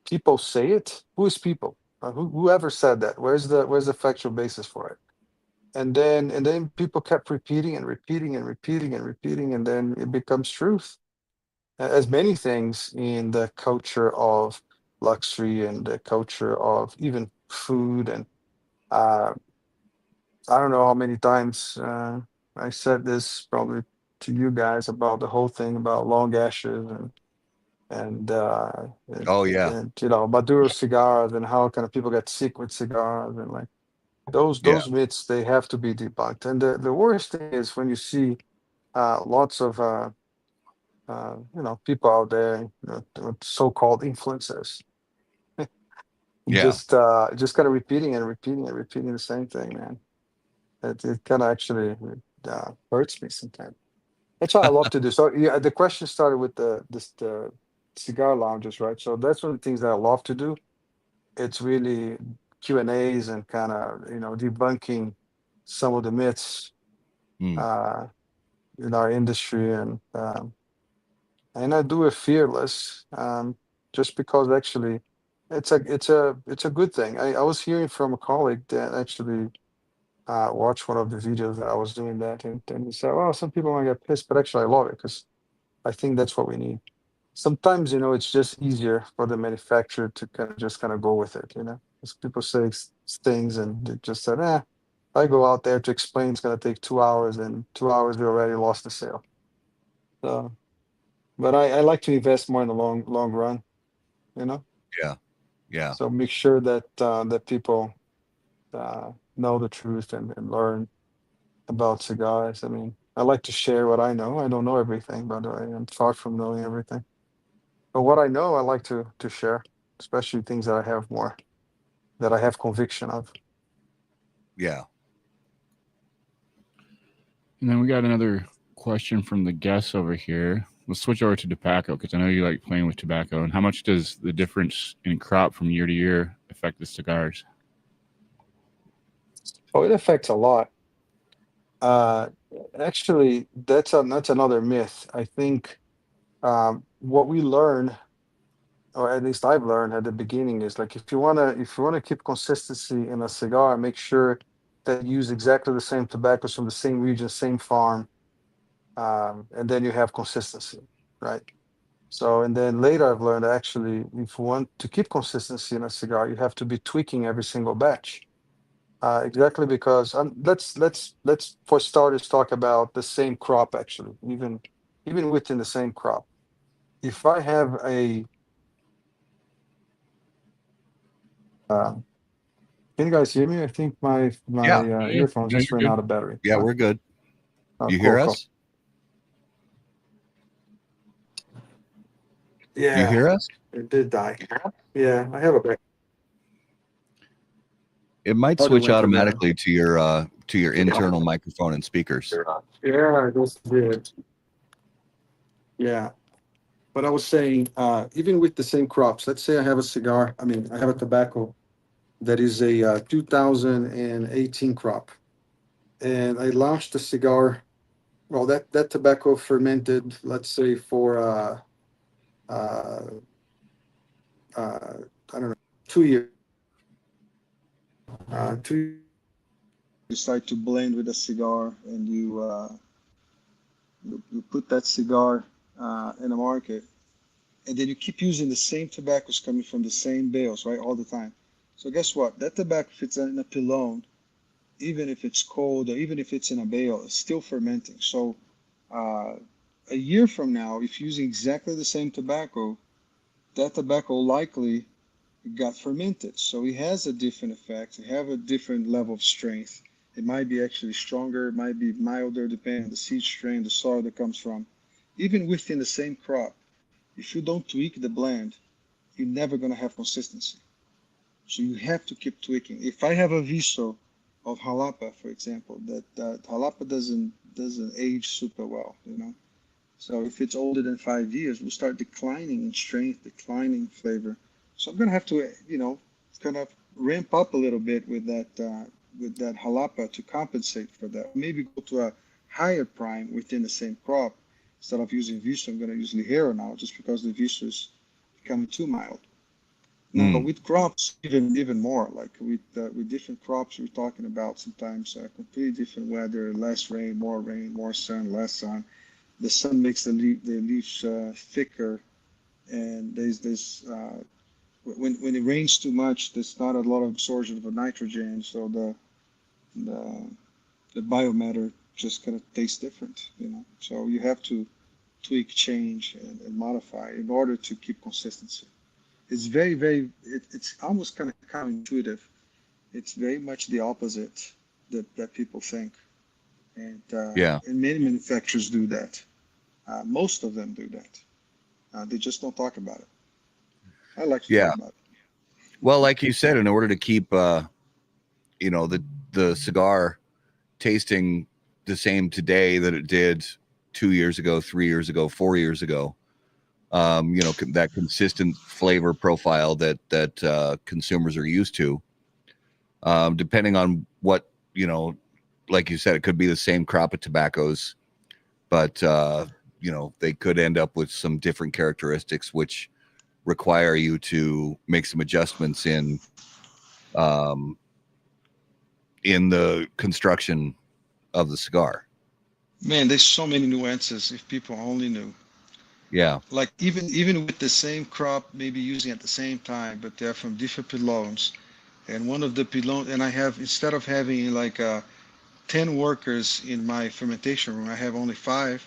Speaker 4: People say it? Who is people? Whoever said that? Where's the factual basis for it? And then people kept repeating and repeating and repeating and repeating, and then it becomes truth. As many things in the culture of luxury and the culture of even food and uh, I don't know how many times I said this probably to you guys about the whole thing about long ashes and and,
Speaker 2: Oh yeah.
Speaker 4: and Maduro cigars and how kind of people get sick with cigars and like
Speaker 2: Yeah.
Speaker 4: those myths they have to be debunked. And the worst thing is when you see lots of people out there, so-called influencers,
Speaker 2: Yeah.
Speaker 4: just kind of repeating and repeating and repeating the same thing, man. It kind of actually hurts me sometimes. That's what I love to do. So yeah, the question started with the cigar lounges, right? So that's one of the things that I love to do. It's really Q&As and kind of debunking some of the myths
Speaker 2: Hmm.
Speaker 4: uh, in our industry, and I do it fearless, just because actually it's a good thing. I was hearing from a colleague that actually watched one of the videos that I was doing that, and he said, "Well, some people might get pissed, but actually I love it because I think that's what we need." Sometimes, it's just easier for the manufacturer to kind of go with it, because people say things and they just said, I go out there to explain, it's going to take 2 hours, and 2 hours we already lost the sale. So, but I like to invest more in the long run, you know.
Speaker 2: Yeah. Yeah.
Speaker 4: So make sure that people know the truth and learn about cigars. I mean, I like to share what I know. I don't know everything, by the way. I'm far from knowing everything. But what I know, I like to share, especially things that I have conviction of.
Speaker 2: Yeah.
Speaker 3: And then we got another question from the guests over here. Let's switch over to tobacco because I know you like playing with tobacco. And how much does the difference in crop from year to year affect the cigars?
Speaker 4: Oh, it affects a lot. Uh, Actually, that's another myth. I think what we learn, or at least I've learned at the beginning, is like if you wanna keep consistency in a cigar, make sure that you use exactly the same tobaccos from the same region, same farm, and then you have consistency, right? So, and then later I've learned actually, if you want to keep consistency in a cigar, you have to be tweaking every single batch. Exactly because let's for starters talk about the same crop actually, even within the same crop. If I have a, uh, can you guys hear me? I think my
Speaker 2: Yeah.
Speaker 3: Yeah,
Speaker 4: earphone
Speaker 3: yeah,
Speaker 4: just
Speaker 3: you're
Speaker 4: ran
Speaker 3: good.
Speaker 4: out of battery.
Speaker 2: Yeah, we're good. You
Speaker 4: Cool,
Speaker 2: hear
Speaker 4: cool.
Speaker 2: us? You
Speaker 4: Yeah,
Speaker 2: hear us?
Speaker 4: it did die. Yeah, I have a back.
Speaker 2: It might
Speaker 4: Audio
Speaker 2: switch
Speaker 4: went to the.
Speaker 2: automatically to your internal microphone and speakers.
Speaker 4: Yeah, this did. Yeah. But I was saying, even with the same crops, let's say I have a cigar, I mean, I have a tobacco that is a 2018 crop, and I launched the cigar. Well, that tobacco fermented, let's say, for uh, uh, I don't know, 2 years. 2 years. You start to blend with a cigar, and you put that cigar in the market, and then you keep using the same tobaccos coming from the same bales, right, all the time. So guess what? That tobacco, if it's in a pilon, even if it's cold or even if it's in a bale, it's still fermenting. So uh, a year from now, if using exactly the same tobacco, that tobacco likely got fermented. So it has a different effect. It have a different level of strength. It might be actually stronger, it might be milder, depending on the seed strain, the soil that comes from. Even within the same crop, if you don't tweak the blend, you're never going to have consistency. So you have to keep tweaking. If I have a viso of Jalapa, for example, that Jalapa doesn't age super well, you know. So if it's older than 5 years, we'll start declining in strength, declining in flavor. So I'm gonna have to, kind of ramp up a little bit with that Jalapa to compensate for that. Maybe go to a higher prime within the same crop. Instead of using viso, I'm gonna use Ligero now, just because the viso is becoming too mild. Now
Speaker 2: Mm.
Speaker 4: with crops, even more. Like with different crops, we're talking about sometimes completely different weather, less rain, more sun, less sun. The sun makes the leaves thicker, and there's this when it rains too much, there's not a lot of absorption of nitrogen, so the the biomatter just kind of tastes different, you know. So you have to tweak, change, and modify in order to keep consistency. It's it's almost kind of counterintuitive. It's very much the opposite that people think.
Speaker 2: Yeah.
Speaker 4: And many manufacturers do that. Most of them do that. They just don't talk about it. I like to talk
Speaker 2: Yeah.
Speaker 4: about it.
Speaker 2: Well, like you said, in order to keep you know, the cigar tasting the same today that it did 2 years ago, 3 years ago, 4 years ago, you know, that consistent flavor profile that consumers are used to, depending on what, you know, like you said, it could be the same crop of tobaccos, but you know, they could end up with some different characteristics which require you to make some adjustments um, in the construction of the cigar.
Speaker 4: Man, there's so many nuances if people only knew.
Speaker 2: Yeah.
Speaker 4: Like even with the same crop, maybe using at the same time, but they're from different pilons. And one of the pilon, and I have instead of having like 10 workers in my fermentation room, I have only five,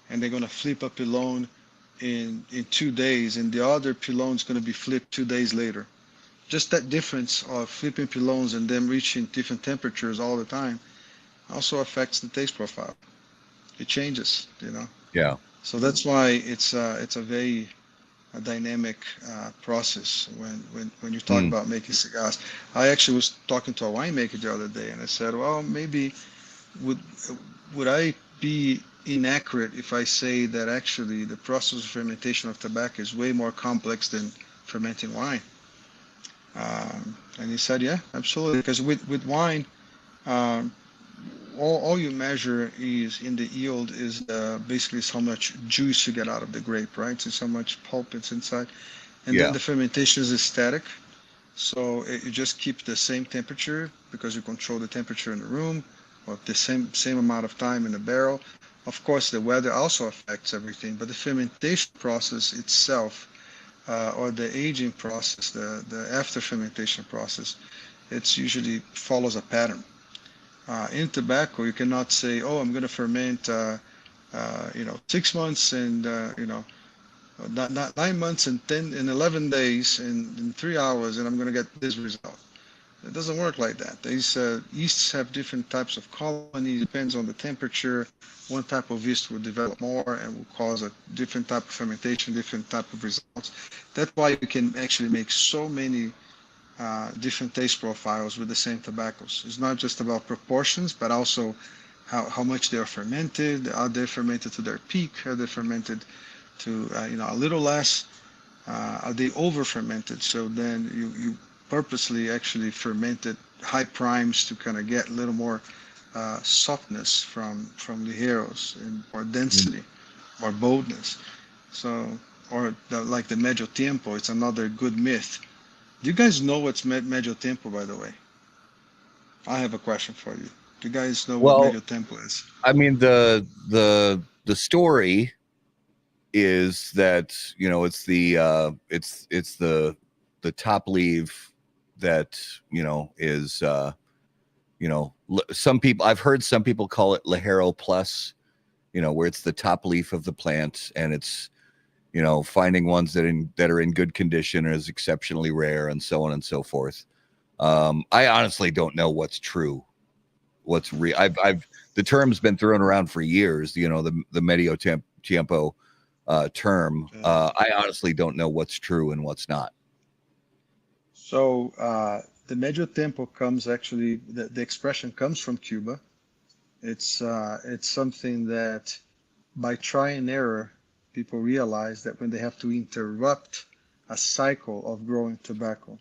Speaker 4: and they're gonna flip a pilon in 2 days, and the other pilon is gonna be flipped 2 days later. Just that difference of flipping pilons and them reaching different temperatures all the time also affects the taste profile. It changes, you know.
Speaker 2: Yeah.
Speaker 4: So that's why it's a very dynamic process when you talk
Speaker 2: Mm.
Speaker 4: about making cigars. I actually was talking to a winemaker the other day, and I said, well, maybe would would I be inaccurate if I say that actually the process of fermentation of tobacco is way more complex than fermenting wine? And he said, yeah, absolutely, because with wine, um,
Speaker 5: all you measure is in the yield is basically is how much juice you get out of the grape, right? It's how much pulp it's inside, and then
Speaker 2: Yeah.
Speaker 5: the fermentation is static. So you just keep the same temperature because you control the temperature in the room, or the same amount of time in the barrel. Of course, the weather also affects everything, but the fermentation process itself, or the aging process, the after fermentation process, it's usually follows a pattern. In tobacco, you cannot say, "Oh, I'm going to ferment, 6 months and not 9 months and 11 days and in 3 hours, and I'm going to get this result." It doesn't work like that. These yeasts have different types of colony. Depends on the temperature. One type of yeast will develop more and will cause a different type of fermentation, different type of results. That's why you can actually make so many different taste profiles with the same tobaccos. It's not just about proportions, but also how much they are fermented. Are they fermented to their peak? Are they fermented to a little less? Are they over fermented? So then you purposely actually fermented high primes to kind of get a little more softness from ligeros and more density, more boldness. So, or like the medio tiempo, it's another good myth. Do you guys know what's medio tempo, by the way? I have a question for you. Do you guys know what
Speaker 2: Well,
Speaker 5: medio tempo is?
Speaker 2: I mean, the story is that, it's the top leaf that, is, some people, I've heard some people call it Ligero Plus, where it's the top leaf of the plant, and it's, finding ones that are in good condition is exceptionally rare, and so on and so forth. I honestly don't know what's true, what's real. The term's been thrown around for years, the medio tiempo term. I honestly don't know what's true and what's not.
Speaker 5: So the medio tempo comes actually, the expression comes from Cuba. It's something that by try and error, people realize that when they have to interrupt a cycle of growing tobacco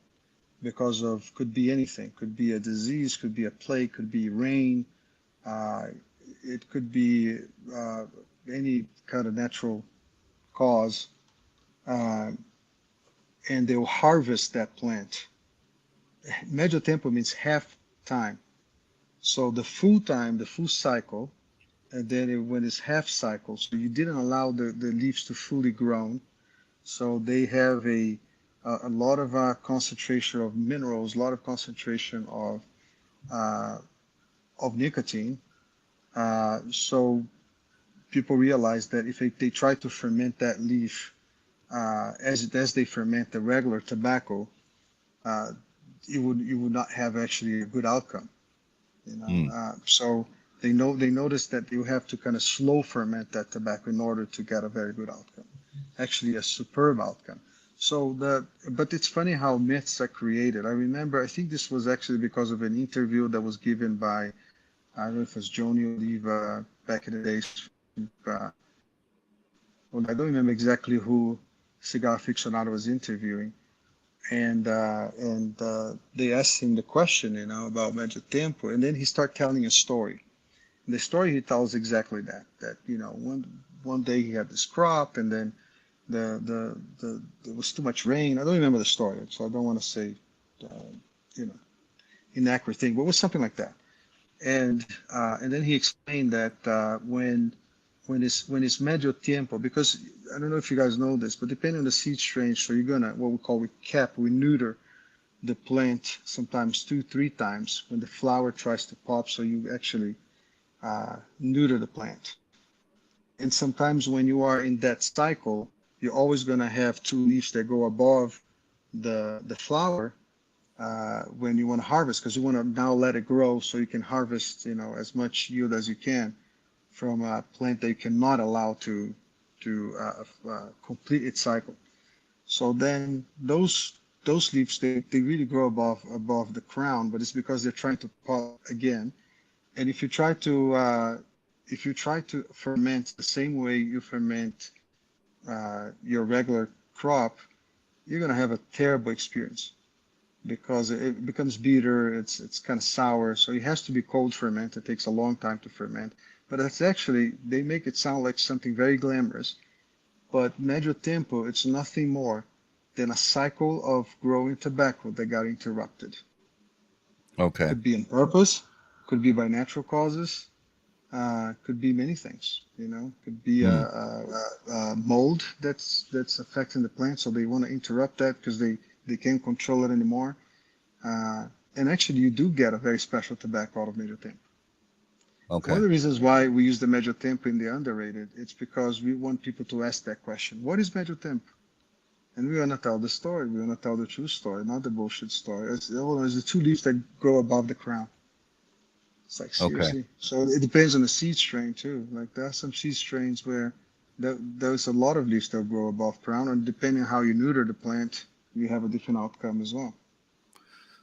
Speaker 5: because of, could be anything, could be a disease, could be a plague, could be rain, uh, it could be any kind of natural cause, uh, and they'll harvest that plant. Medio tempo means half time. So the full time, the full cycle, and then when it's half cycle, so you didn't allow the leaves to fully grow. So they have a lot of concentration of minerals, a lot of concentration uh, of nicotine. So people realize that if they try to ferment that leaf as they ferment the regular tobacco, uh, you would not have actually a good outcome.
Speaker 2: Mm.
Speaker 5: So they notice that you have to kind of slow ferment that tobacco in order to get a very good outcome, actually a superb outcome. So but it's funny how myths are created. I remember, I think this was actually because of an interview that was given by, I don't know if it was Joni Oliva back in the days. Well, I don't remember exactly who Cigar Aficionado was interviewing, and they asked him the question, about Medio Tempo, and then he started telling a story. And the story he tells exactly that one day he had this crop, and then there was too much rain. I don't remember the story, so I don't want to say uh, you know inaccurate thing, but it was something like that. And then he explained that when it's medio tiempo, because I don't know if you guys know this, but depending on the seed strain, so you're gonna, what we call, we neuter the plant sometimes 2 3 times when the flower tries to pop, so you actually neuter the plant. And sometimes when you are in that cycle, you're always gonna have two leaves that go above the flower when you want to harvest, because you want to now let it grow so you can harvest as much yield as you can from a plant that you cannot allow to complete its cycle. So then those leaves, they really grow above the crown, but it's because they're trying to pop again. And if you try to ferment the same way you ferment your regular crop, you're gonna have a terrible experience. because it becomes bitter. It's kind of sour, so it has to be cold ferment. It takes a long time to ferment, but it's actually they make it sound like something very glamorous. But medio tempo, it's nothing more than a cycle of growing tobacco that got interrupted.
Speaker 2: Okay.
Speaker 5: Could be on purpose, could be by natural causes, could be many things. Could be
Speaker 2: Hmm.
Speaker 5: a mold that's affecting the plant, so they want to interrupt that because they can't control it anymore. And actually, you do get a very special tobacco out of medio tempo. One
Speaker 2: Okay.
Speaker 5: of the reasons why we use the medio tempo in the underrated, it's because we want people to ask that question: What is medio tempo? And we want to tell the story. We want to tell the true story, not the bullshit story. It's the two leaves that grow above the crown. It's like
Speaker 2: Okay.
Speaker 5: seriously. So it depends on the seed strain too. Like there are some seed strains where there's a lot of leaves that grow above crown, and depending on how you neuter the plant, you have a different outcome as well.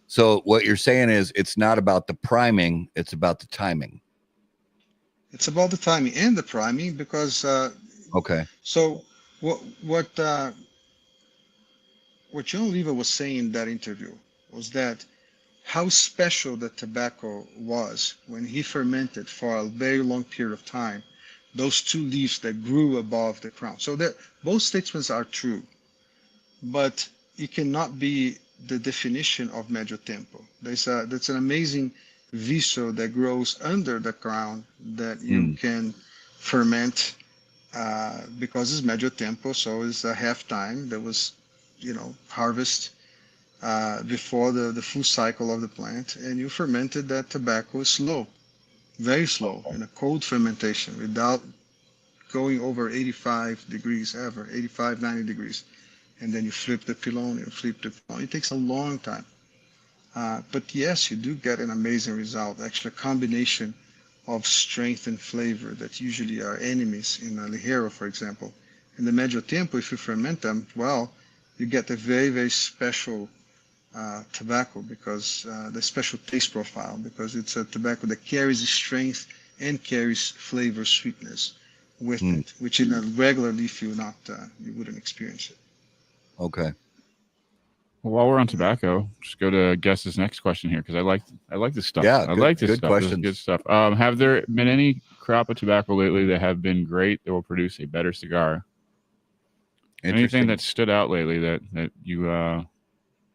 Speaker 2: So what you're saying is it's not about the priming, it's about the timing.
Speaker 5: It's about the timing and the priming because
Speaker 2: Okay.
Speaker 5: so what John Oliva was saying in that interview was that how special the tobacco was when he fermented for a very long period of time, those two leaves that grew above the crown. So that both statements are true, but it cannot be the definition of medio tempo. That's an amazing viso that grows under the crown that you can ferment because it's medio tempo, so it's a half time that was, harvest before the full cycle of the plant, and you fermented that tobacco slow, very slow, in a cold fermentation without going over 85 degrees ever, 85, 90 degrees. And then you flip the pilon, It takes a long time. But yes, you do get an amazing result, actually a combination of strength and flavor that usually are enemies in a Ligero, for example. In the medio tempo, if you ferment them well, you get a very, very special tobacco because the special taste profile, because it's a tobacco that carries strength and carries flavor, sweetness with it, which in a regular leaf you wouldn't experience it.
Speaker 2: Okay.
Speaker 3: Well, while we're on tobacco, just go to Guess's next question here because I like this stuff.
Speaker 2: Yeah,
Speaker 3: I like this
Speaker 2: good
Speaker 3: stuff. This is
Speaker 2: questions.
Speaker 3: good stuff. Have there been any crop of tobacco lately that have been great that will produce a better cigar? Anything that stood out lately that you are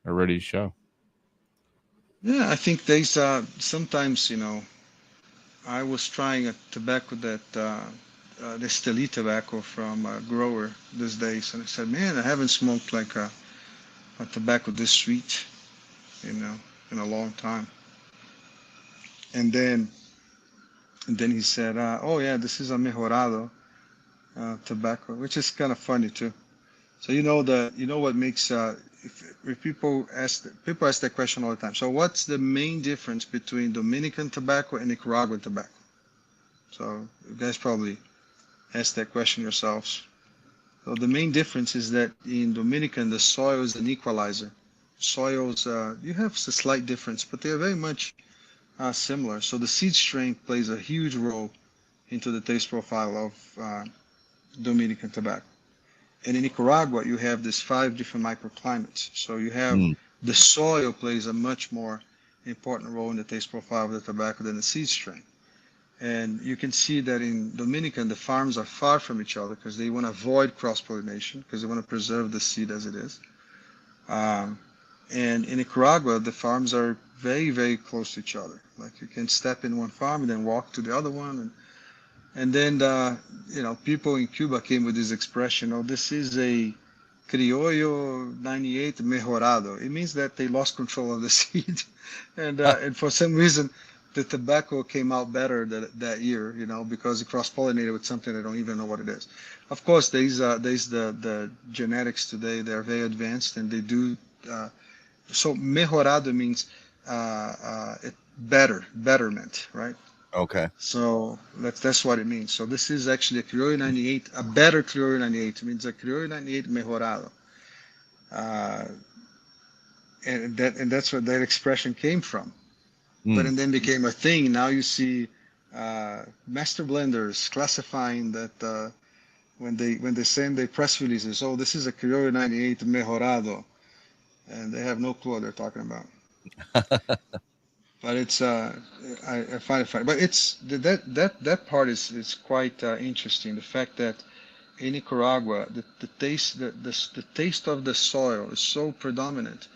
Speaker 3: ready to show?
Speaker 5: Yeah, I think there's sometimes, I was trying a tobacco that the Steli tobacco from a grower these days, and I said, man, I haven't smoked like a tobacco this sweet, in a long time. And then he said, oh yeah, this is a mejorado tobacco, which is kind of funny too. So what makes if people ask that question all the time. So what's the main difference between Dominican tobacco and Nicaraguan tobacco? So you guys probably ask that question yourselves. So the main difference is that in Dominican the soil is an equalizer. Soils you have a slight difference, but they are very much similar. So the seed strain plays a huge role into the taste profile of Dominican tobacco. And in Nicaragua, you have these 5 different microclimates. So you have the soil plays a much more important role in the taste profile of the tobacco than the seed strain. And you can see that in Dominican, the farms are far from each other because they want to avoid cross-pollination because they want to preserve the seed as it is. And in Nicaragua, the farms are very, very close to each other. Like you can step in one farm and then walk to the other one. And then, people in Cuba came with this expression, oh, this is a Criollo 98 mejorado. It means that they lost control of the seed. And for some reason, the tobacco came out better that year, because it cross-pollinated with something I don't even know what it is. Of course, there's the genetics today. They're very advanced, and they do. So mejorado means betterment, right?
Speaker 2: Okay.
Speaker 5: So that's what it means. So this is actually a Criollo 98, a better Criollo 98. It means a Criollo 98 mejorado. And that's where that expression came from. But and then became a thing. Now you see master blenders classifying that when they send their press releases, oh, this is a Criollo 98 mejorado. and they have no clue what they're talking about. But it's I find it funny. But it's that part is quite interesting. The fact that in Nicaragua, the taste the taste of the soil is so predominant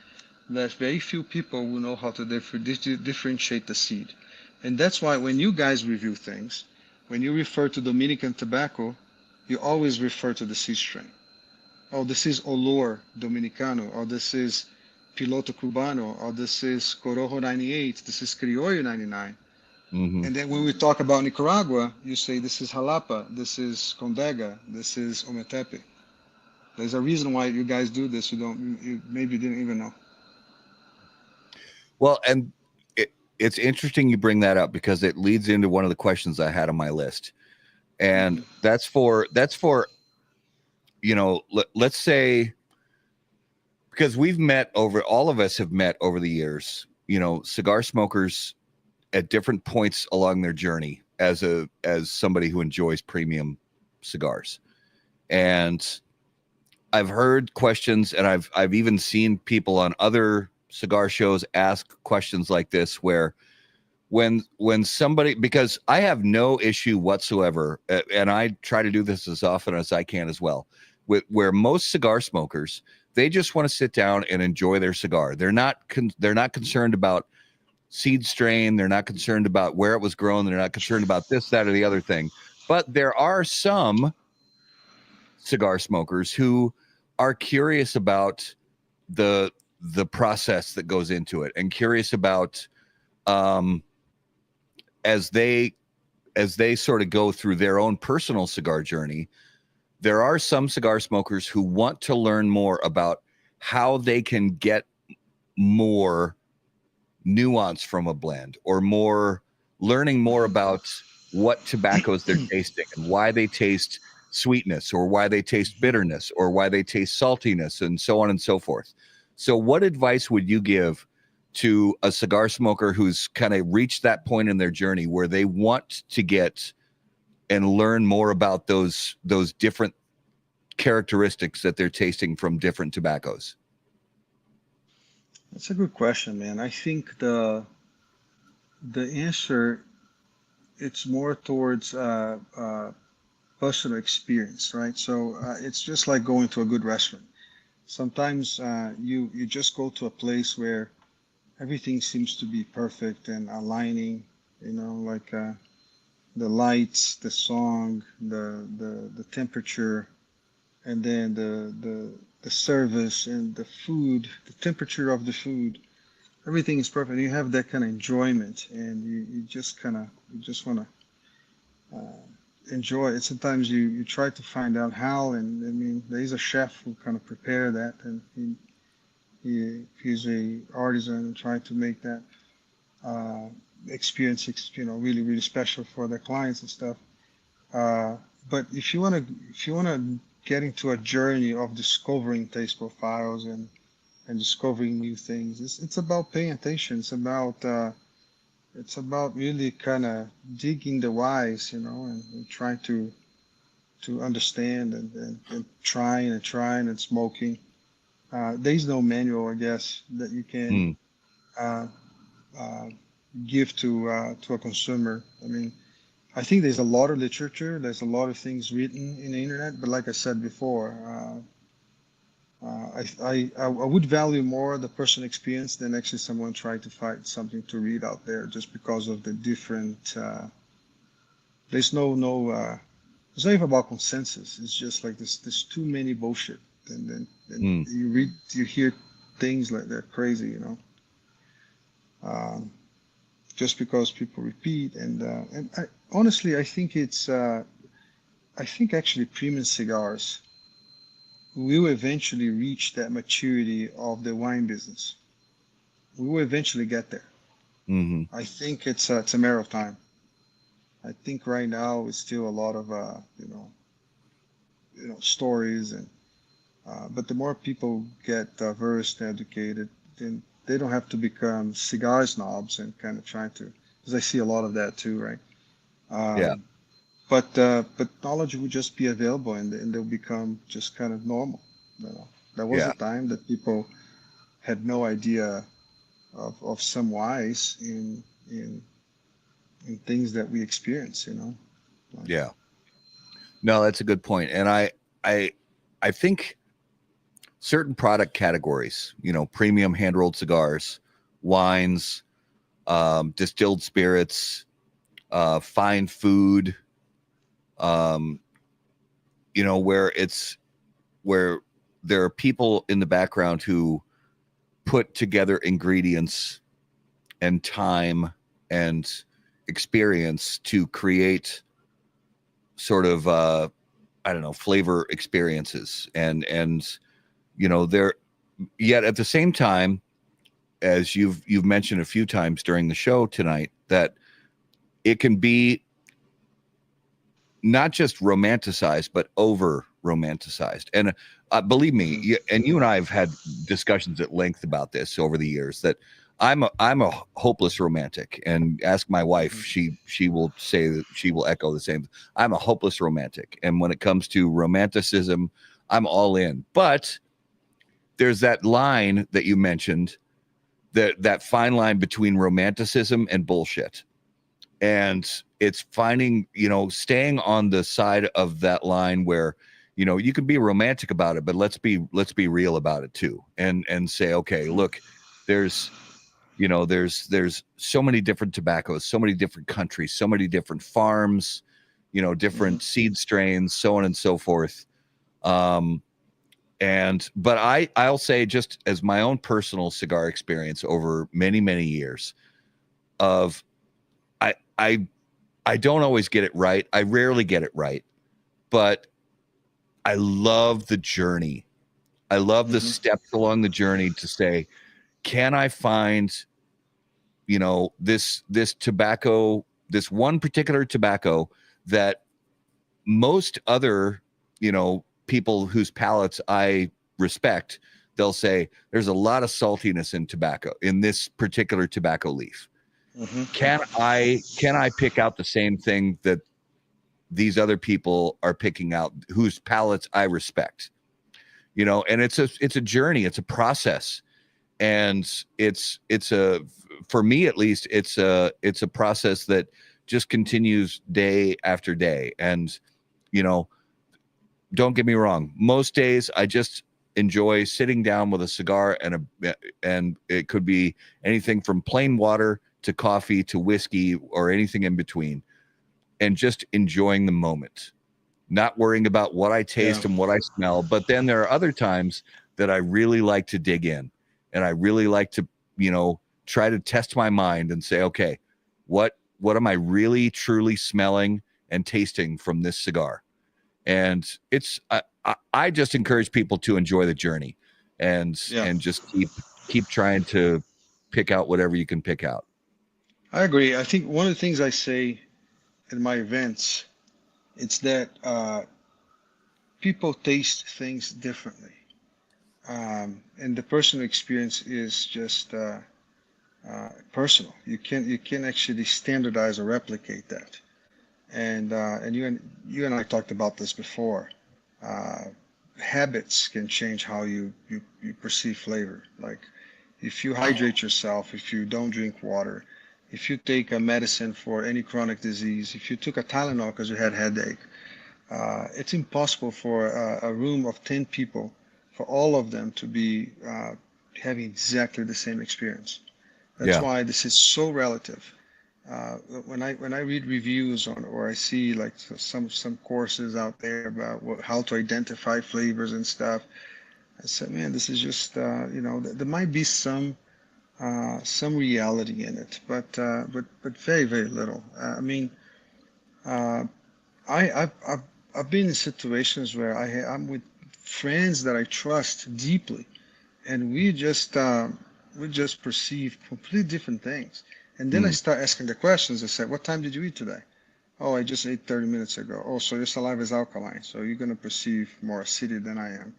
Speaker 5: that very few people will know how to differentiate the seed. And that's why when you guys review things, when you refer to Dominican tobacco, you always refer to the seed strain. Oh, this is Olor Dominicano, or this is Piloto Cubano, or this is Corojo 98, this is Criollo 99.
Speaker 2: Mm-hmm.
Speaker 5: And then when we talk about Nicaragua, you say this is Jalapa, this is Condega, this is Ometepe. There's a reason why you guys do this. You maybe didn't even know.
Speaker 2: Well, and it's interesting you bring that up because it leads into one of the questions I had on my list. And that's for let's say, because all of us have met over the years, cigar smokers at different points along their journey as somebody who enjoys premium cigars. And I've heard questions, and I've even seen people on other cigar shows ask questions like this, where when somebody, because I have no issue whatsoever, and I try to do this as often as I can as well, where most cigar smokers, they just want to sit down and enjoy their cigar. They're not concerned about seed strain. They're not concerned about where it was grown. They're not concerned about this, that, or the other thing. But there are some cigar smokers who are curious about the process that goes into it, and curious about as they sort of go through their own personal cigar journey. There are some cigar smokers who want to learn more about how they can get more nuance from a blend, or learning more about what tobaccos they're tasting and why they taste sweetness, or why they taste bitterness, or why they taste saltiness, and so on and so forth. So what advice would you give to a cigar smoker who's kind of reached that point in their journey where they want to get and learn more about those different characteristics that they're tasting from different tobaccos?
Speaker 5: That's a good question, man. I think the answer, it's more towards personal experience, right? So it's just like going to a good restaurant. Sometimes you just go to a place where everything seems to be perfect and aligning, like the lights, the song, the temperature, and then the service and the food, the temperature of the food. Everything is perfect. You have that kind of enjoyment, and you just want to enjoy it. Sometimes you try to find out how, and I mean, there's a chef who kind of prepare that, and he's a artisan and try to make that experience, really really special for their clients and stuff. But if you wanna get into a journey of discovering taste profiles and discovering new things, it's about paying attention. It's about really kind of digging the whys, and trying to understand and trying and smoking. There's no manual, I guess, that you can uh, uh, give to a consumer. I mean, I think there's a lot of literature, there's a lot of things written in the internet, but like I said before, I would value more the personal experience than actually someone trying to find something to read out there, just because of the different. There's it's not even about consensus. It's just like there's too many bullshit, and then you hear things like they're crazy, just because people repeat, and honestly, I think I think actually premium cigars will eventually reach that maturity of the wine business. We will eventually get there.
Speaker 2: Mm-hmm.
Speaker 5: I think it's a matter of time. I think right now it's still a lot of stories, and but the more people get versed and educated, then they don't have to become cigar snobs and kind of trying to, because I see a lot of that too, right?
Speaker 2: Yeah.
Speaker 5: But knowledge will just be available, and they'll become just kind of normal. There was
Speaker 2: Yeah.
Speaker 5: a time that people had no idea of some whys in things that we experience, you know. Like,
Speaker 2: Yeah. No, that's a good point. And I think certain product categories, you know, premium hand rolled cigars, wines, distilled spirits, fine food, you know, where there are people in the background who put together ingredients and time and experience to create sort of I don't know, flavor experiences, and you know, they're yet at the same time, as you've mentioned a few times during the show tonight, that it can be not just romanticized but over romanticized. And believe me, and you and I have had discussions at length about this over the years, that I'm a hopeless romantic, and ask my wife, she will say that she will echo the same. I'm a hopeless romantic, and when it comes to romanticism, I'm all in. But there's that line that you mentioned, that fine line between romanticism and bullshit. And it's finding, you know, staying on the side of that line where, you know, you can be romantic about it, but let's be real about it too. And say, okay, look, there's so many different tobaccos, so many different countries, so many different farms, you know, different seed strains, so on and so forth. But I'll say, just as my own personal cigar experience over many, many years of, I don't always get it right. I rarely get it right, but I love the journey. I love the steps along the journey to say, can I find, you know, this tobacco, this one particular tobacco that most other, you know, people whose palates I respect, they'll say there's a lot of saltiness in tobacco, in this particular tobacco leaf. Can I pick out the same thing that these other people are picking out, whose palates I respect? You know, and it's a journey, it's a process, and it's a, for me at least, it's a process that just continues day after day. And, you know, don't get me wrong, most days I just enjoy sitting down with a cigar and it could be anything from plain water to coffee to whiskey or anything in between, and just enjoying the moment, not worrying about what I taste and what I smell. But then there are other times that I really like to dig in, and I really like to, you know, try to test my mind and say, okay, what am I really truly smelling and tasting from this cigar? And it's I just encourage people to enjoy the journey, and just keep trying to pick out whatever you can pick out.
Speaker 5: I agree. I think one of the things I say in my events, it's that people taste things differently, and the personal experience is just personal. You can't actually standardize or replicate that. And you and I talked about this before. Habits can change how you perceive flavor. Like, if you hydrate yourself, if you don't drink water, if you take a medicine for any chronic disease, if you took a Tylenol because you had headache, it's impossible for a room of 10 people, for all of them to be having exactly the same experience. That's why this is so relative. When I read reviews on, or I see like some courses out there about how to identify flavors and stuff, I said, man, this is just you know, there might be some reality in it, but very, very little. I mean, I've been in situations where I'm with friends that I trust deeply, and we just perceive completely different things. And then I start asking the questions. I said, what time did you eat today? Oh, I just ate 30 minutes ago. Oh, so your saliva is alkaline, so you're going to perceive more acidity than I am.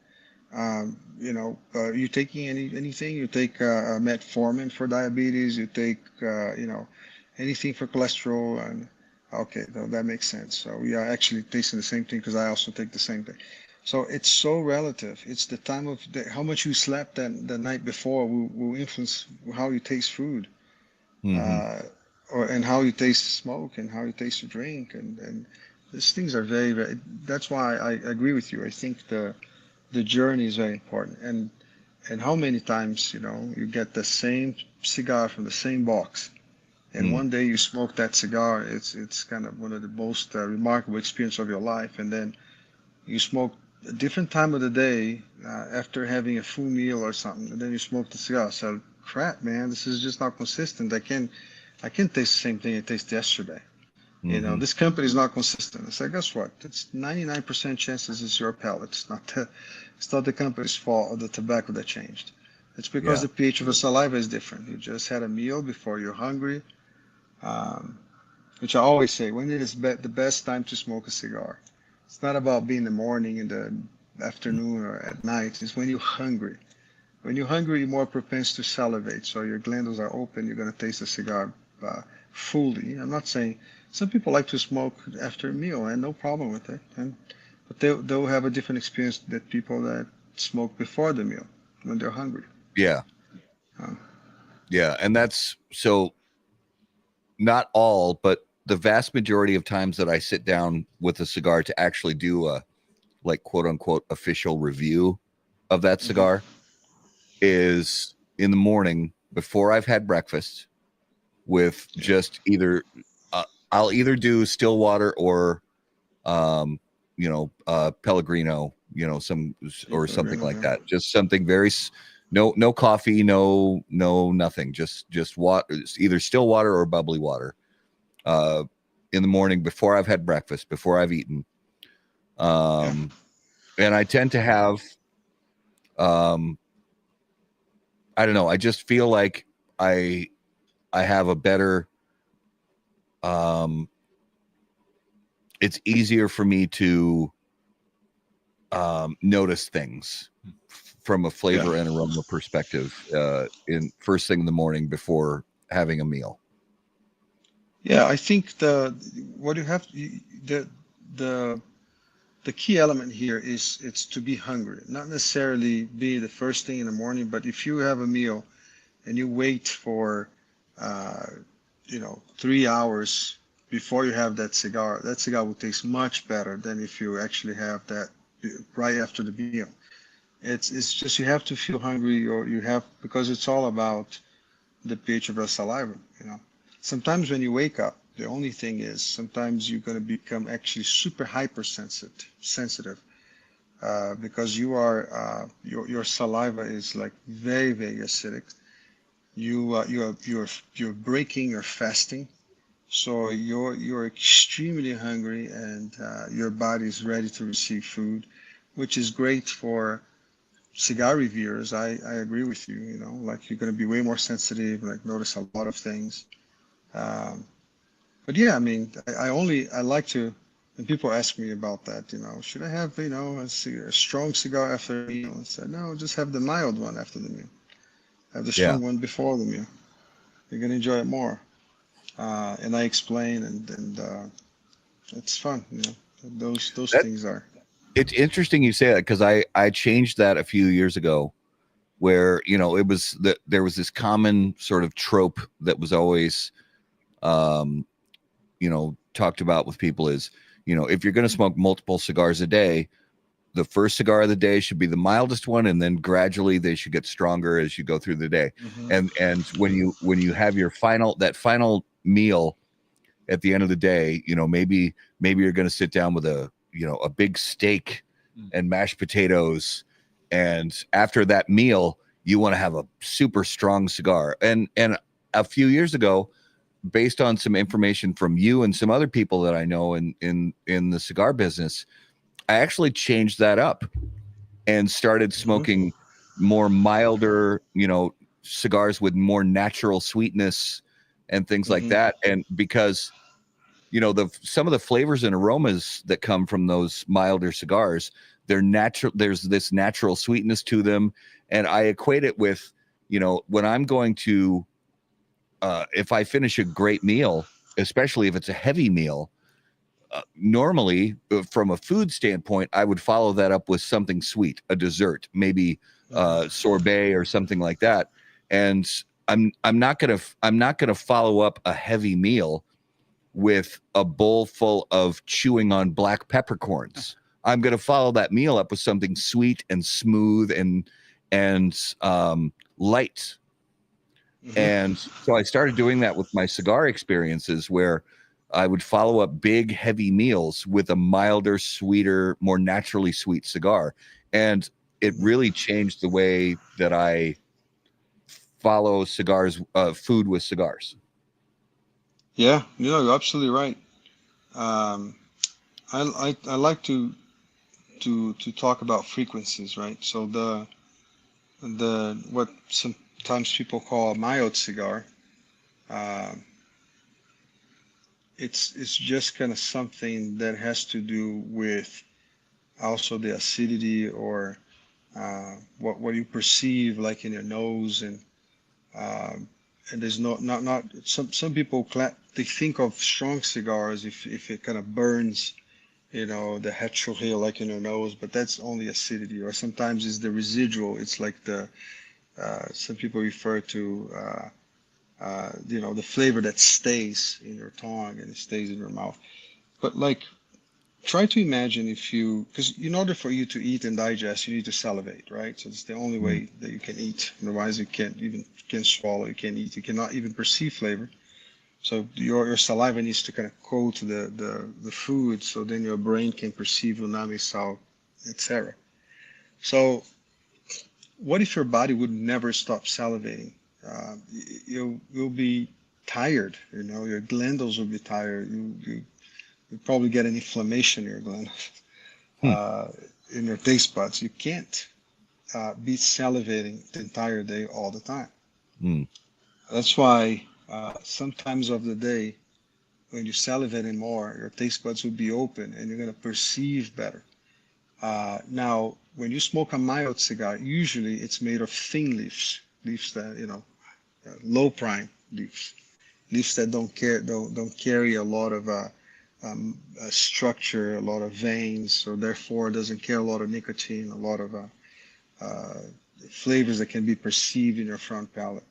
Speaker 5: You know, you taking anything? You take metformin for diabetes. You take, you know, anything for cholesterol. And okay, that makes sense. So we are actually tasting the same thing, because I also take the same thing. So it's so relative. It's the time of how much you slept the night before will influence how you taste food,
Speaker 2: Mm-hmm.
Speaker 5: and how you taste smoke and how you taste the drink, and these things are very, very. That's why I agree with you. I think the journey is very important, and how many times you get the same cigar from the same box, and one day you smoke that cigar, it's kind of one of the most remarkable experience of your life, and then you smoke a different time of the day after having a full meal or something, and then you smoke the cigar. So crap, man, this is just not consistent. I can't taste the same thing I tasted yesterday. This company is not consistent. I said, guess what? It's 99% chances it's your palate. It's not the company's fault or the tobacco that changed. It's because
Speaker 2: Yeah.
Speaker 5: the pH of the saliva is different. You just had a meal before you're hungry, um, which I always say, when it is the best time to smoke a cigar. It's not about being in the morning, in the afternoon, or at night. It's when you're hungry. When you're hungry, you're more propense to salivate. So your glands are open. You're going to taste the cigar fully. I'm not saying some people like to smoke after a meal, and no problem with it. But they'll have a different experience than people that smoke before the meal when they're hungry.
Speaker 2: Yeah.
Speaker 5: Uh,
Speaker 2: Yeah. And that's so not all, but the vast majority of times that I sit down with a cigar to actually do a like quote unquote official review of that cigar is in the morning before I've had breakfast with just either I'll either do still water or Pellegrino, some or something like that. Just something very no coffee, no nothing. Just water, either still water or bubbly water. In the morning before I've had breakfast, before I've eaten. And I tend to have I don't know, I just feel like I have a better it's easier for me to notice things from a flavor and aroma perspective in first thing in the morning before having a meal.
Speaker 5: Yeah, I think what you have the the key element here is it's to be hungry, not necessarily be the first thing in the morning, but if you have a meal and you wait for 3 hours before you have that cigar will taste much better than if you actually have that right after the meal. It's just you have to feel hungry, or you have, because it's all about the pH of your saliva. Sometimes when you wake up, the only thing is sometimes you're going to become actually super hypersensitive because you are your saliva is like very, very acidic. You're breaking your fasting, so you're extremely hungry, and your body is ready to receive food, which is great for cigar reviewers. I agree with you. Like you're going to be way more sensitive, like notice a lot of things. Um, but yeah, I mean, I like to, when people ask me about that, should I have, a strong cigar after a meal? I said, no, just have the mild one after the meal. Have the strong one before the meal. You're gonna enjoy it more. And I explain, and it's fun. Those things are.
Speaker 2: It's interesting you say that, because I changed that a few years ago, where it was that there was this common sort of trope that was always talked about with people is, if you're going to smoke multiple cigars a day, the first cigar of the day should be the mildest one, and then gradually they should get stronger as you go through the day. And when you have your final meal at the end of the day, maybe you're going to sit down with a big steak and mashed potatoes, and after that meal you want to have a super strong cigar. And a few years ago, based on some information from you and some other people that I know in the cigar business, I actually changed that up and started smoking more milder, cigars with more natural sweetness and things like that. And because, some of the flavors and aromas that come from those milder cigars, they're natural. There's this natural sweetness to them. And I equate it with, when I'm going to, if I finish a great meal, especially if it's a heavy meal, normally, from a food standpoint, I would follow that up with something sweet, a dessert, maybe sorbet or something like that. And I'm not gonna follow up a heavy meal with a bowl full of chewing on black peppercorns. I'm gonna follow that meal up with something sweet and smooth and light. And so I started doing that with my cigar experiences, where I would follow up big, heavy meals with a milder, sweeter, more naturally sweet cigar. And it really changed the way that I follow cigars, food with cigars.
Speaker 5: Yeah, you're absolutely right. Um, I like to talk about frequencies, right? So the what sometimes people call a mild cigar, uh, it's just kind of something that has to do with also the acidity, or what you perceive like in your nose, um, and there's not some people they think of strong cigars if it kind of burns, the heterohale like in your nose, but that's only acidity, or sometimes it's the residual. It's like some people refer to the flavor that stays in your tongue and it stays in your mouth. But like, try to imagine because in order for you to eat and digest, you need to salivate, right? So it's the only way that you can eat. Otherwise, you can't swallow, you can't eat, you cannot even perceive flavor. So your saliva needs to kind of coat the food, so then your brain can perceive umami, salt, etc. So what if your body would never stop salivating? You'll be tired. Your glandules will be tired. You probably get an inflammation in your glandules, in your taste buds. You can't be salivating the entire day all the time. That's why sometimes of the day, when you're salivating more, your taste buds will be open and you're going to perceive better. Now, when you smoke a mild cigar, usually it's made of thin leaves that, low prime leaves that don't carry a lot of structure, a lot of veins, so therefore it doesn't carry a lot of nicotine, a lot of flavors that can be perceived in your front palate.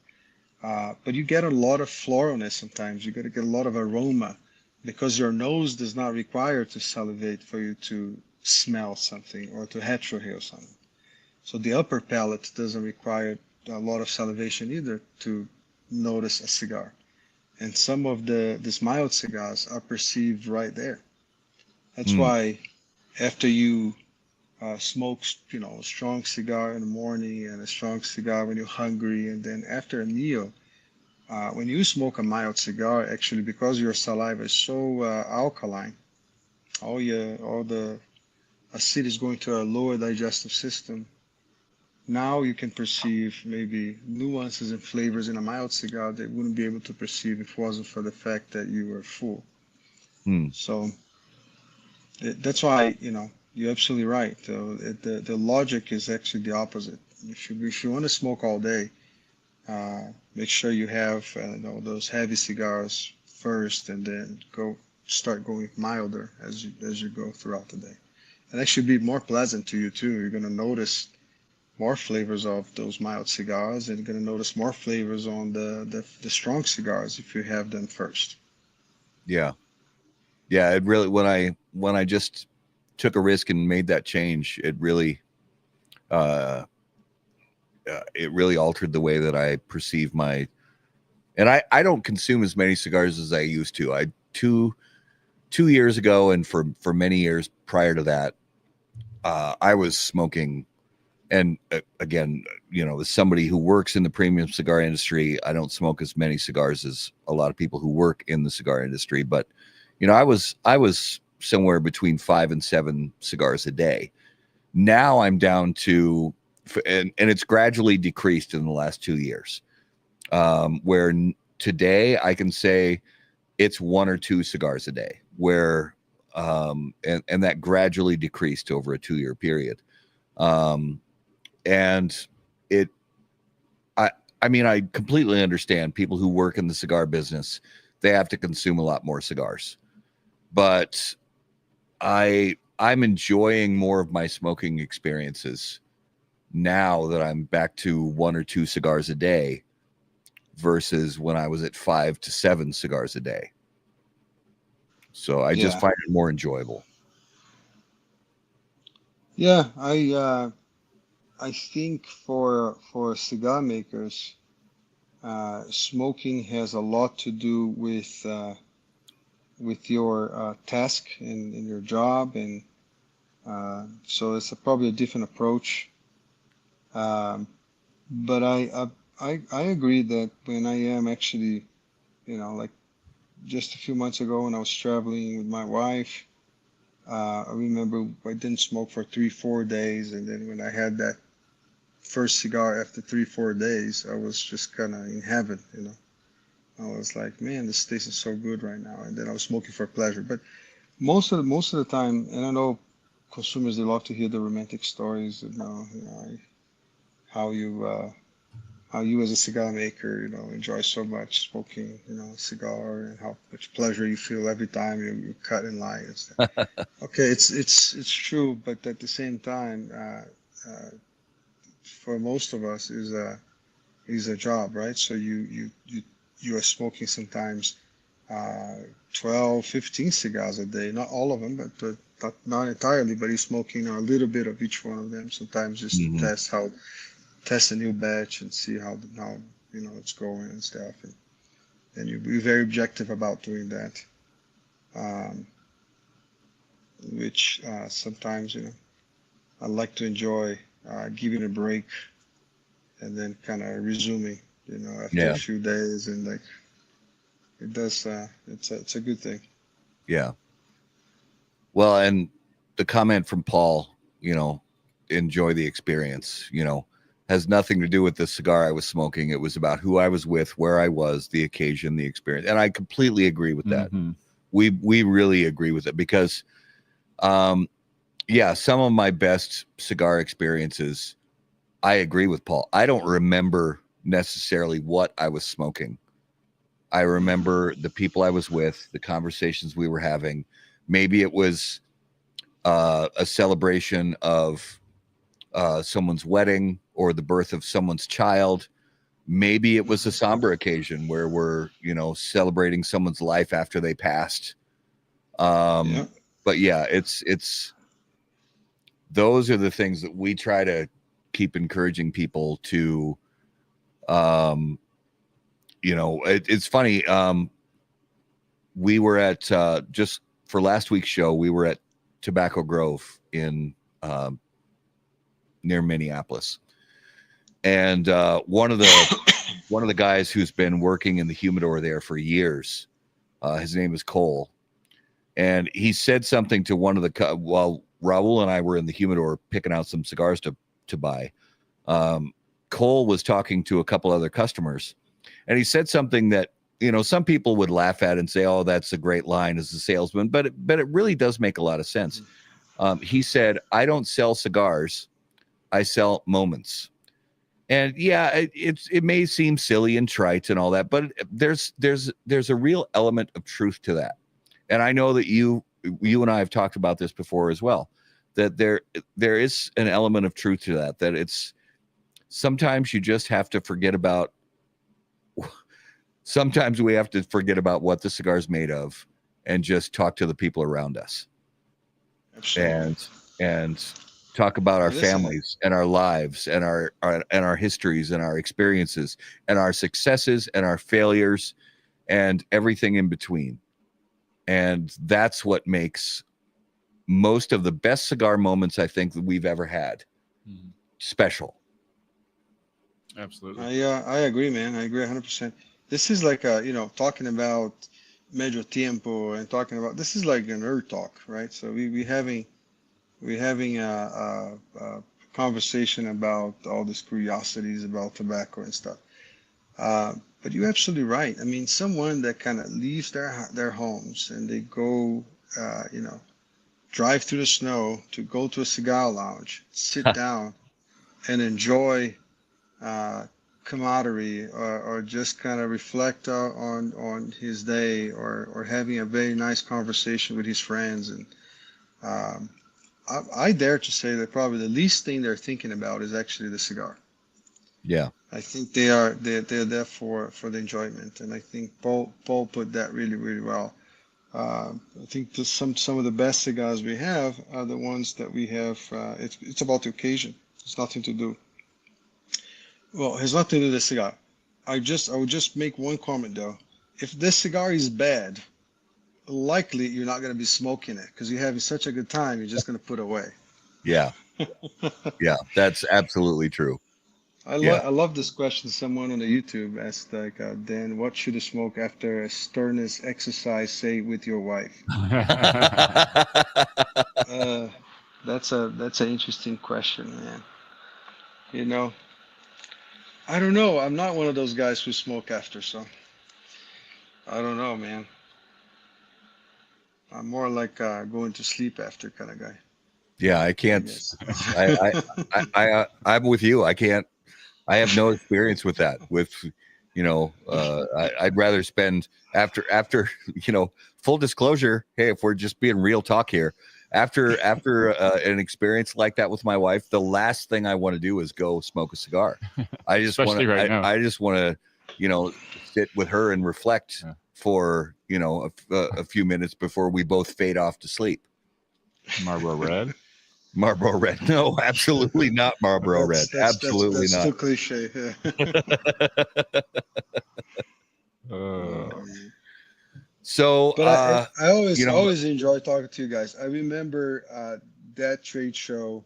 Speaker 5: But you get a lot of floralness sometimes. You got to get a lot of aroma, because your nose does not require to salivate for you to smell something or to heterohale something. So the upper palate doesn't require a lot of salivation either to notice a cigar. And some of these mild cigars are perceived right there. That's why after you smoke, a strong cigar in the morning and a strong cigar when you're hungry, and then after a meal, when you smoke a mild cigar, actually, because your saliva is so alkaline, all the acid is going to a lower digestive system. Now you can perceive maybe nuances and flavors in a mild cigar that you wouldn't be able to perceive if it wasn't for the fact that you were full. So that's why, you're absolutely right. The logic is actually the opposite. If you want to smoke all day, make sure you have those heavy cigars first, and then start going milder as you go throughout the day. And that should be more pleasant to you too. You're going to notice more flavors of those mild cigars, and you're going to notice more flavors on the strong cigars if you have them first.
Speaker 2: Yeah. It really, when I just took a risk and made that change, it really altered the way that I perceive and I don't consume as many cigars as I used to. I 2 years ago, and for many years prior to that, I was smoking. And again, as somebody who works in the premium cigar industry, I don't smoke as many cigars as a lot of people who work in the cigar industry. But, I was somewhere between 5 and 7 cigars a day. Now I'm down to, and it's gradually decreased in the last 2 years, where today I can say it's 1 or 2 cigars a day, where, and that gradually decreased over a 2-year period. And I completely understand people who work in the cigar business. They have to consume a lot more cigars, but I'm enjoying more of my smoking experiences now that I'm back to 1 or 2 cigars a day versus when I was at 5 to 7 cigars a day. So I just find it more enjoyable.
Speaker 5: Yeah, I think for cigar makers, smoking has a lot to do with your task in your job, and so it's probably a different approach. Um, but I agree that when I am actually, like just a few months ago when I was traveling with my wife, I remember I didn't smoke for 3, 4 days, and then when I had that first cigar after 3, 4 days, I was just kind of in heaven. I was like, man, this tastes so good right now. And then I was smoking for pleasure. But most of the time, and I know consumers, they love to hear the romantic stories, how you as a cigar maker, enjoy so much smoking, a cigar, and how much pleasure you feel every time you cut and light and stuff. Okay, it's true, but at the same time, for most of us, is a job, right? So you are smoking sometimes 12, 15 cigars a day. Not all of them, but not entirely. But you're smoking a little bit of each one of them. Sometimes just to test a new batch and see how it's going and stuff. And you be very objective about doing that, which sometimes I like to enjoy giving a break and then kind of resuming, after a few days, and like it does. It's a good thing.
Speaker 2: Yeah. Well, and the comment from Paul, enjoy the experience, has nothing to do with the cigar I was smoking. It was about who I was with, where I was, the occasion, the experience. And I completely agree with that.
Speaker 3: Mm-hmm.
Speaker 2: We really agree with it because, some of my best cigar experiences, I agree with Paul. I don't remember necessarily what I was smoking. I remember the people I was with, the conversations we were having. Maybe it was a celebration of someone's wedding or the birth of someone's child. Maybe it was a somber occasion where we're, celebrating someone's life after they passed. But yeah, it's those are the things that we try to keep encouraging people to. It's funny. We were at just for last week's show, we were at Tobacco Grove in near Minneapolis, and one of the guys who's been working in the humidor there for years, his name is Cole, and he said something to one of the while Raul and I were in the humidor picking out some cigars to buy. Cole was talking to a couple other customers, and he said something that some people would laugh at and say, "Oh, that's a great line as a salesman," but it really does make a lot of sense. He said, "I don't sell cigars, I sell moments." And yeah, it may seem silly and trite and all that, but there's a real element of truth to that. And I know that you and I have talked about this before as well, that there is an element of truth to that, that it's sometimes you just have to forget about. Sometimes we have to forget about what the cigar is made of and just talk to the people around us.
Speaker 5: Absolutely.
Speaker 2: And talk about our families and our lives and our histories and our experiences and our successes and our failures and everything in between. And that's what makes most of the best cigar moments I think that we've ever had special.
Speaker 3: Absolutely.
Speaker 5: I agree, man. I agree 100%. This is like talking about medio tiempo and talking about, this is like an nerd talk, right? So we having a conversation about all these curiosities about tobacco and stuff. But you're absolutely right. I mean, someone that kind of leaves their homes and they go, drive through the snow to go to a cigar lounge, sit down, and enjoy camaraderie, or just kind of reflect on his day, or having a very nice conversation with his friends, and Um, I dare to say that probably the least thing they're thinking about is actually the cigar.
Speaker 2: Yeah.
Speaker 5: I think they're there for the enjoyment, and I think Paul put that really really well. I think some of the best cigars we have are the ones that we have. It's about the occasion. It's nothing to do. Well, it has nothing to do with the cigar. I would just make one comment though. If this cigar is bad, likely you're not going to be smoking it because you're having such a good time. You're just going to put away.
Speaker 2: Yeah. Yeah. That's absolutely true. Yeah.
Speaker 5: I love this question. Someone on the YouTube asked like, Dan, what should you smoke after a strenuous exercise, say with your wife? That's an interesting question, man. You know, I don't know. I'm not one of those guys who smoke after, so I don't know, man. I'm more like going to sleep after kind of guy.
Speaker 2: Yeah, I can't.
Speaker 5: guess.
Speaker 2: I'm with you. I can't. I have no experience with that. With, I'd rather spend after, full disclosure. Hey, if we're just being real talk here, after an experience like that with my wife, the last thing I want to do is go smoke a cigar. I just want to. I just want to, sit with her and reflect for a few minutes before we both fade off to sleep.
Speaker 3: Marlboro Red.
Speaker 2: Marlboro Red. No, absolutely not Marlboro Red. Absolutely
Speaker 5: that's
Speaker 2: not.
Speaker 5: too cliche.
Speaker 2: So,
Speaker 5: but I always enjoy talking to you guys. I remember that trade show.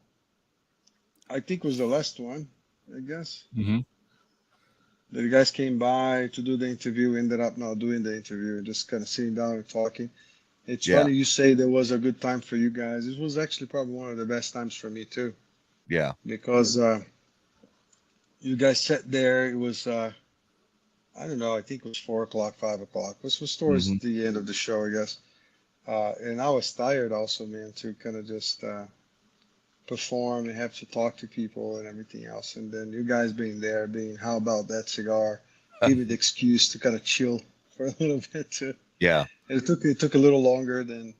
Speaker 5: I think was the last one, I guess.
Speaker 3: Mm-hmm.
Speaker 5: The guys came by to do the interview, ended up not doing the interview, and just kind of sitting down and talking. It's funny you say there was a good time for you guys. It was actually probably one of the best times for me too.
Speaker 2: Yeah.
Speaker 5: Because you guys sat there. It was I don't know. I think it was 4 o'clock, 5 o'clock. This was towards the end of the show, I guess. And I was tired also, man, to kind of just perform and have to talk to people and everything else. And then you guys being there, how about that cigar? Give me the excuse to kind of chill for a little bit too.
Speaker 2: Yeah.
Speaker 5: It took a little longer than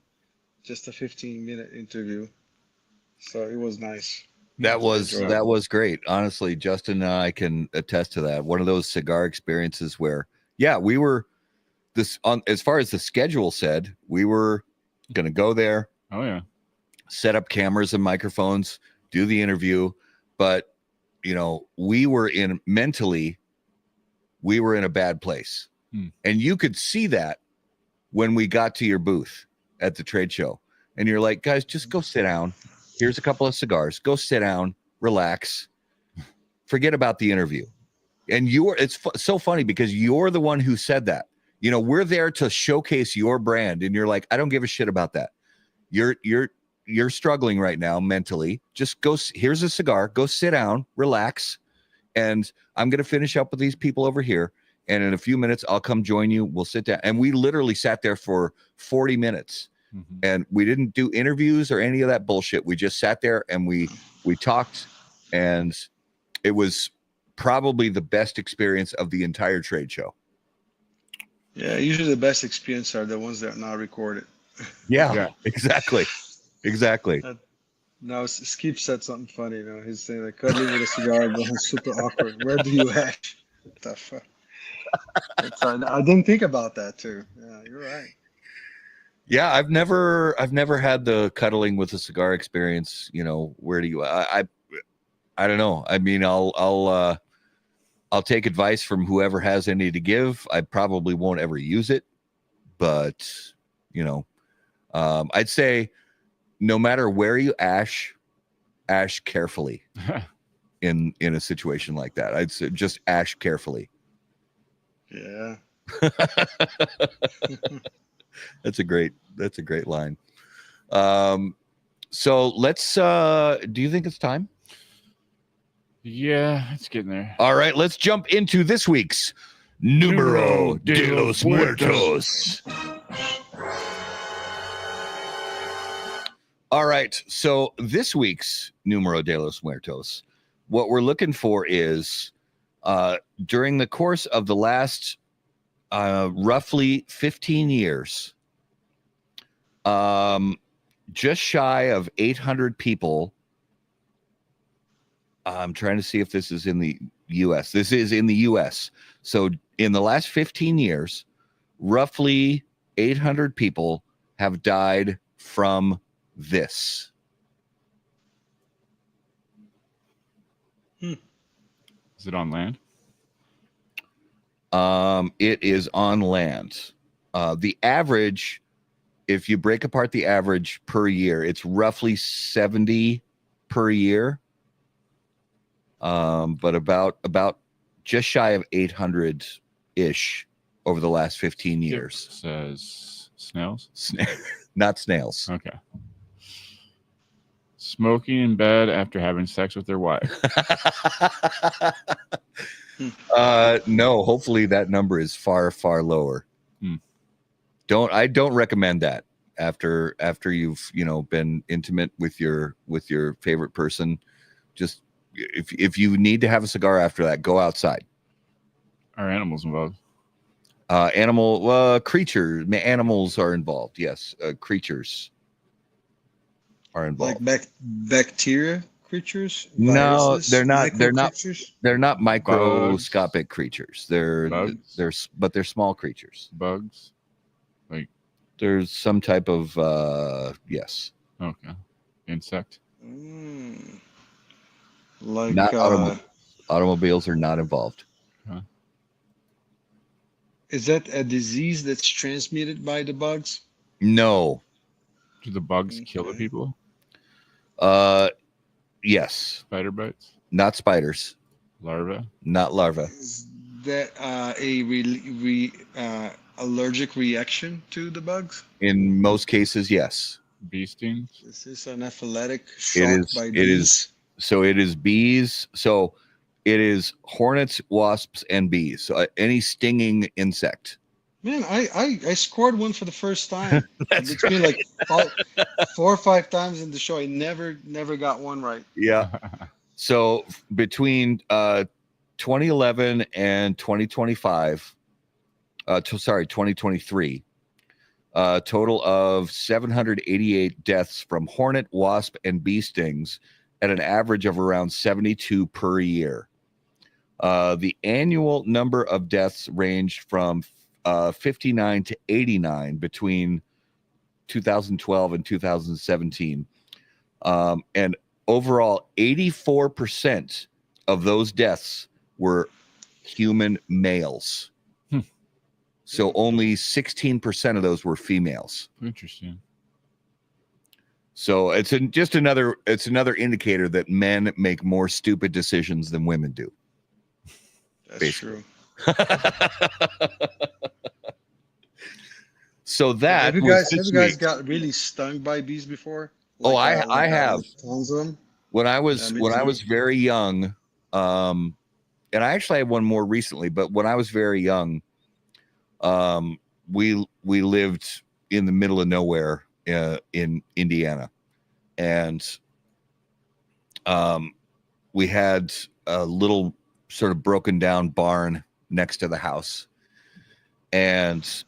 Speaker 5: just a 15-minute interview, so it was nice.
Speaker 2: That was great. Honestly, Justin and I can attest to that. One of those cigar experiences where, we were as far as the schedule said, we were going to go there.
Speaker 3: Oh yeah.
Speaker 2: Set up cameras and microphones, do the interview, but we were mentally in a bad place, and you could see that when we got to your booth at the trade show, and you're like, guys, just go sit down. Here's a couple of cigars. Go sit down, relax, forget about the interview. And it's so funny because you're the one who said that. We're there to showcase your brand, and you're like, I don't give a shit about that. You're struggling right now mentally. Just go. Here's a cigar. Go sit down, relax, and I'm going to finish up with these people over here. And in a few minutes, I'll come join you. We'll sit down. And we literally sat there for 40 minutes. Mm-hmm. And we didn't do interviews or any of that bullshit. We just sat there and we talked. And it was probably the best experience of the entire trade show.
Speaker 5: Yeah, usually the best experience are the ones that are not recorded.
Speaker 2: Yeah. Exactly. Exactly.
Speaker 5: No, Skip said something funny. He's saying like cuddling with a cigar going super awkward. Where do you hash? What the fuck? I didn't think about that too. Yeah, you're right.
Speaker 2: Yeah, I've never had the cuddling with a cigar experience. Where do you? I don't know. I mean, I'll take advice from whoever has any to give. I probably won't ever use it, but I'd say no matter where you ash carefully in a situation like that. I'd say just ash carefully.
Speaker 5: Yeah.
Speaker 2: That's a great line. So let's do you think it's time?
Speaker 3: Yeah, it's getting there.
Speaker 2: All right, let's jump into this week's Numero de los Muertos. All right, so this week's Numero de los Muertos, what we're looking for is during the course of the last roughly 15 years, just shy of 800 people. I'm trying to see if this is in the U.S. This is in the U.S. So in the last 15 years, roughly 800 people have died from this.
Speaker 3: Is it on land?
Speaker 2: It is on land. The average, if you break apart the average per year, it's roughly 70 per year. But about just shy of 800 ish over the last 15 years.
Speaker 3: It says snails.
Speaker 2: Not snails.
Speaker 3: Okay. Smoking in bed after having sex with their wife.
Speaker 2: No, hopefully that number is far, far lower. I don't recommend that after you've, been intimate with your favorite person. Just if you need to have a cigar after that, go outside.
Speaker 3: Are animals involved?
Speaker 2: Animals are involved. Yes. Creatures are involved.
Speaker 5: Like bacteria creatures?
Speaker 2: No,
Speaker 5: Viruses,
Speaker 2: they're not.
Speaker 5: creatures?
Speaker 2: They're not microscopic creatures. They're
Speaker 3: Bugs?
Speaker 2: but they're small creatures.
Speaker 3: Bugs?
Speaker 2: There's some type of yes.
Speaker 3: Okay. Insect?
Speaker 5: Like
Speaker 2: Not automobiles are not involved.
Speaker 3: Huh.
Speaker 5: Is that a disease that's transmitted by the bugs?
Speaker 2: No.
Speaker 3: Do the bugs kill the people?
Speaker 2: Yes.
Speaker 3: Spider bites?
Speaker 2: Not spiders.
Speaker 3: Larvae?
Speaker 2: Not larvae.
Speaker 5: Is that allergic reaction to the bugs?
Speaker 2: In most cases, yes.
Speaker 3: Bee stings?
Speaker 5: Is this an anaphylactic shock by bees?
Speaker 2: So it is bees. So it is hornets, wasps, and bees. So any stinging insect.
Speaker 5: Man, I scored one for the first time.
Speaker 2: That's
Speaker 5: It's been like 4 or 5 times in the show. I never got one right.
Speaker 2: Yeah. So between 2011 and 2025, 2023, total of 788 deaths from hornet, wasp, and bee stings at an average of around 72 per year. The annual number of deaths ranged from 59 to 89 between 2012 and 2017. And overall, 84% of those deaths were human males. So only 16% of those were females.
Speaker 3: Interesting.
Speaker 2: So it's another indicator that men make more stupid decisions than women do.
Speaker 5: That's
Speaker 2: basically.
Speaker 5: true.
Speaker 2: So that
Speaker 5: have you guys got really stung by bees before?
Speaker 2: I have.
Speaker 5: Tons of them.
Speaker 2: When I was very young, and I actually had one more recently, but when I was very young, we lived in the middle of nowhere in Indiana, and we had a little sort of broken down barn next to the house, and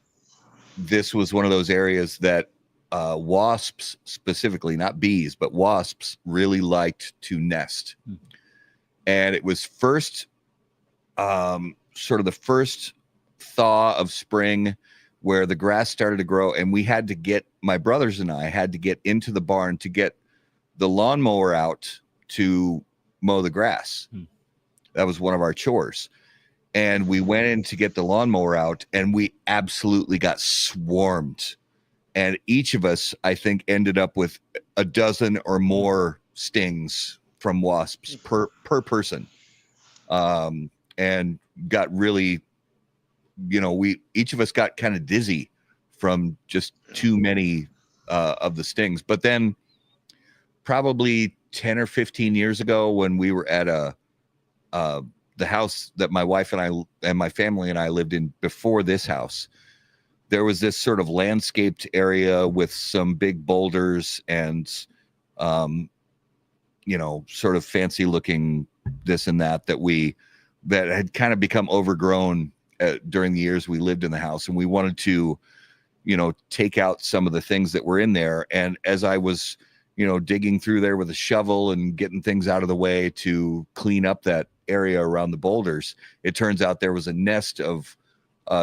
Speaker 2: this was one of those areas that wasps, specifically, not bees, but wasps really liked to nest. And it was sort of the first thaw of spring where the grass started to grow, and my brothers and I had to get into the barn to get the lawnmower out to mow the grass. That was one of our chores. And we went in to get the lawnmower out, and we absolutely got swarmed. And each of us, I think, ended up with a dozen or more stings from wasps per person. And got really, each of us got kind of dizzy from just too many of the stings. But then probably 10 or 15 years ago, when we were at the house that my wife and I and my family and I lived in before this house, there was this sort of landscaped area with some big boulders and, sort of fancy looking this and that had kind of become overgrown during the years we lived in the house. And we wanted to take out some of the things that were in there. And as I was, digging through there with a shovel and getting things out of the way to clean up that area around the boulders, it turns out there was a nest of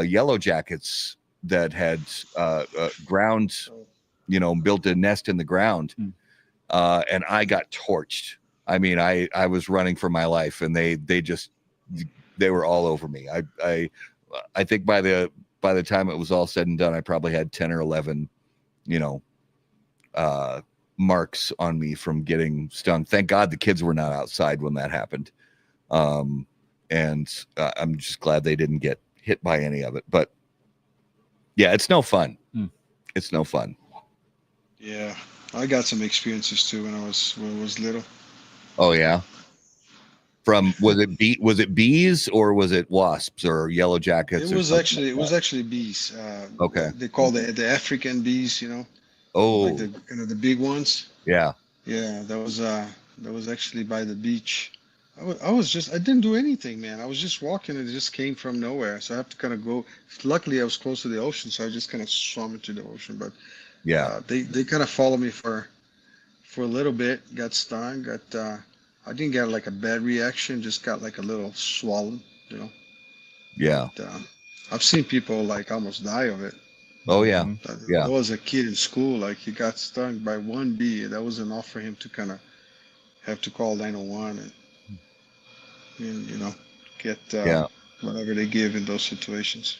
Speaker 2: yellow jackets that had ground, built a nest in the ground. And I got torched. I mean, I was running for my life, and they were all over me. I think by the time it was all said and done, I probably had 10 or 11, marks on me from getting stung. Thank God the kids were not outside when that happened. And I'm just glad they didn't get hit by any of it. But yeah, it's no fun. It's no fun.
Speaker 5: Yeah, I got some experiences too when I was little.
Speaker 2: Oh yeah. Was it bees or was it wasps or yellow jackets?
Speaker 5: It was actually bees.
Speaker 2: Okay.
Speaker 5: They call the African bees,
Speaker 2: Oh,
Speaker 5: like the big ones.
Speaker 2: yeah.
Speaker 5: Yeah, that was actually by the beach. I didn't do anything, man. I was just walking and it just came from nowhere. So I have to kind of go. Luckily, I was close to the ocean, so I just kind of swam into the ocean. But
Speaker 2: Yeah.
Speaker 5: They kind of followed me for a little bit. Got stung. I didn't get like a bad reaction. Just got like a little swollen.
Speaker 2: Yeah.
Speaker 5: But, I've seen people like almost die of it.
Speaker 2: Oh yeah. Yeah.
Speaker 5: There was a kid in school, like he got stung by one bee. That was enough for him to kind of have to call 911 and get whatever they give in those situations.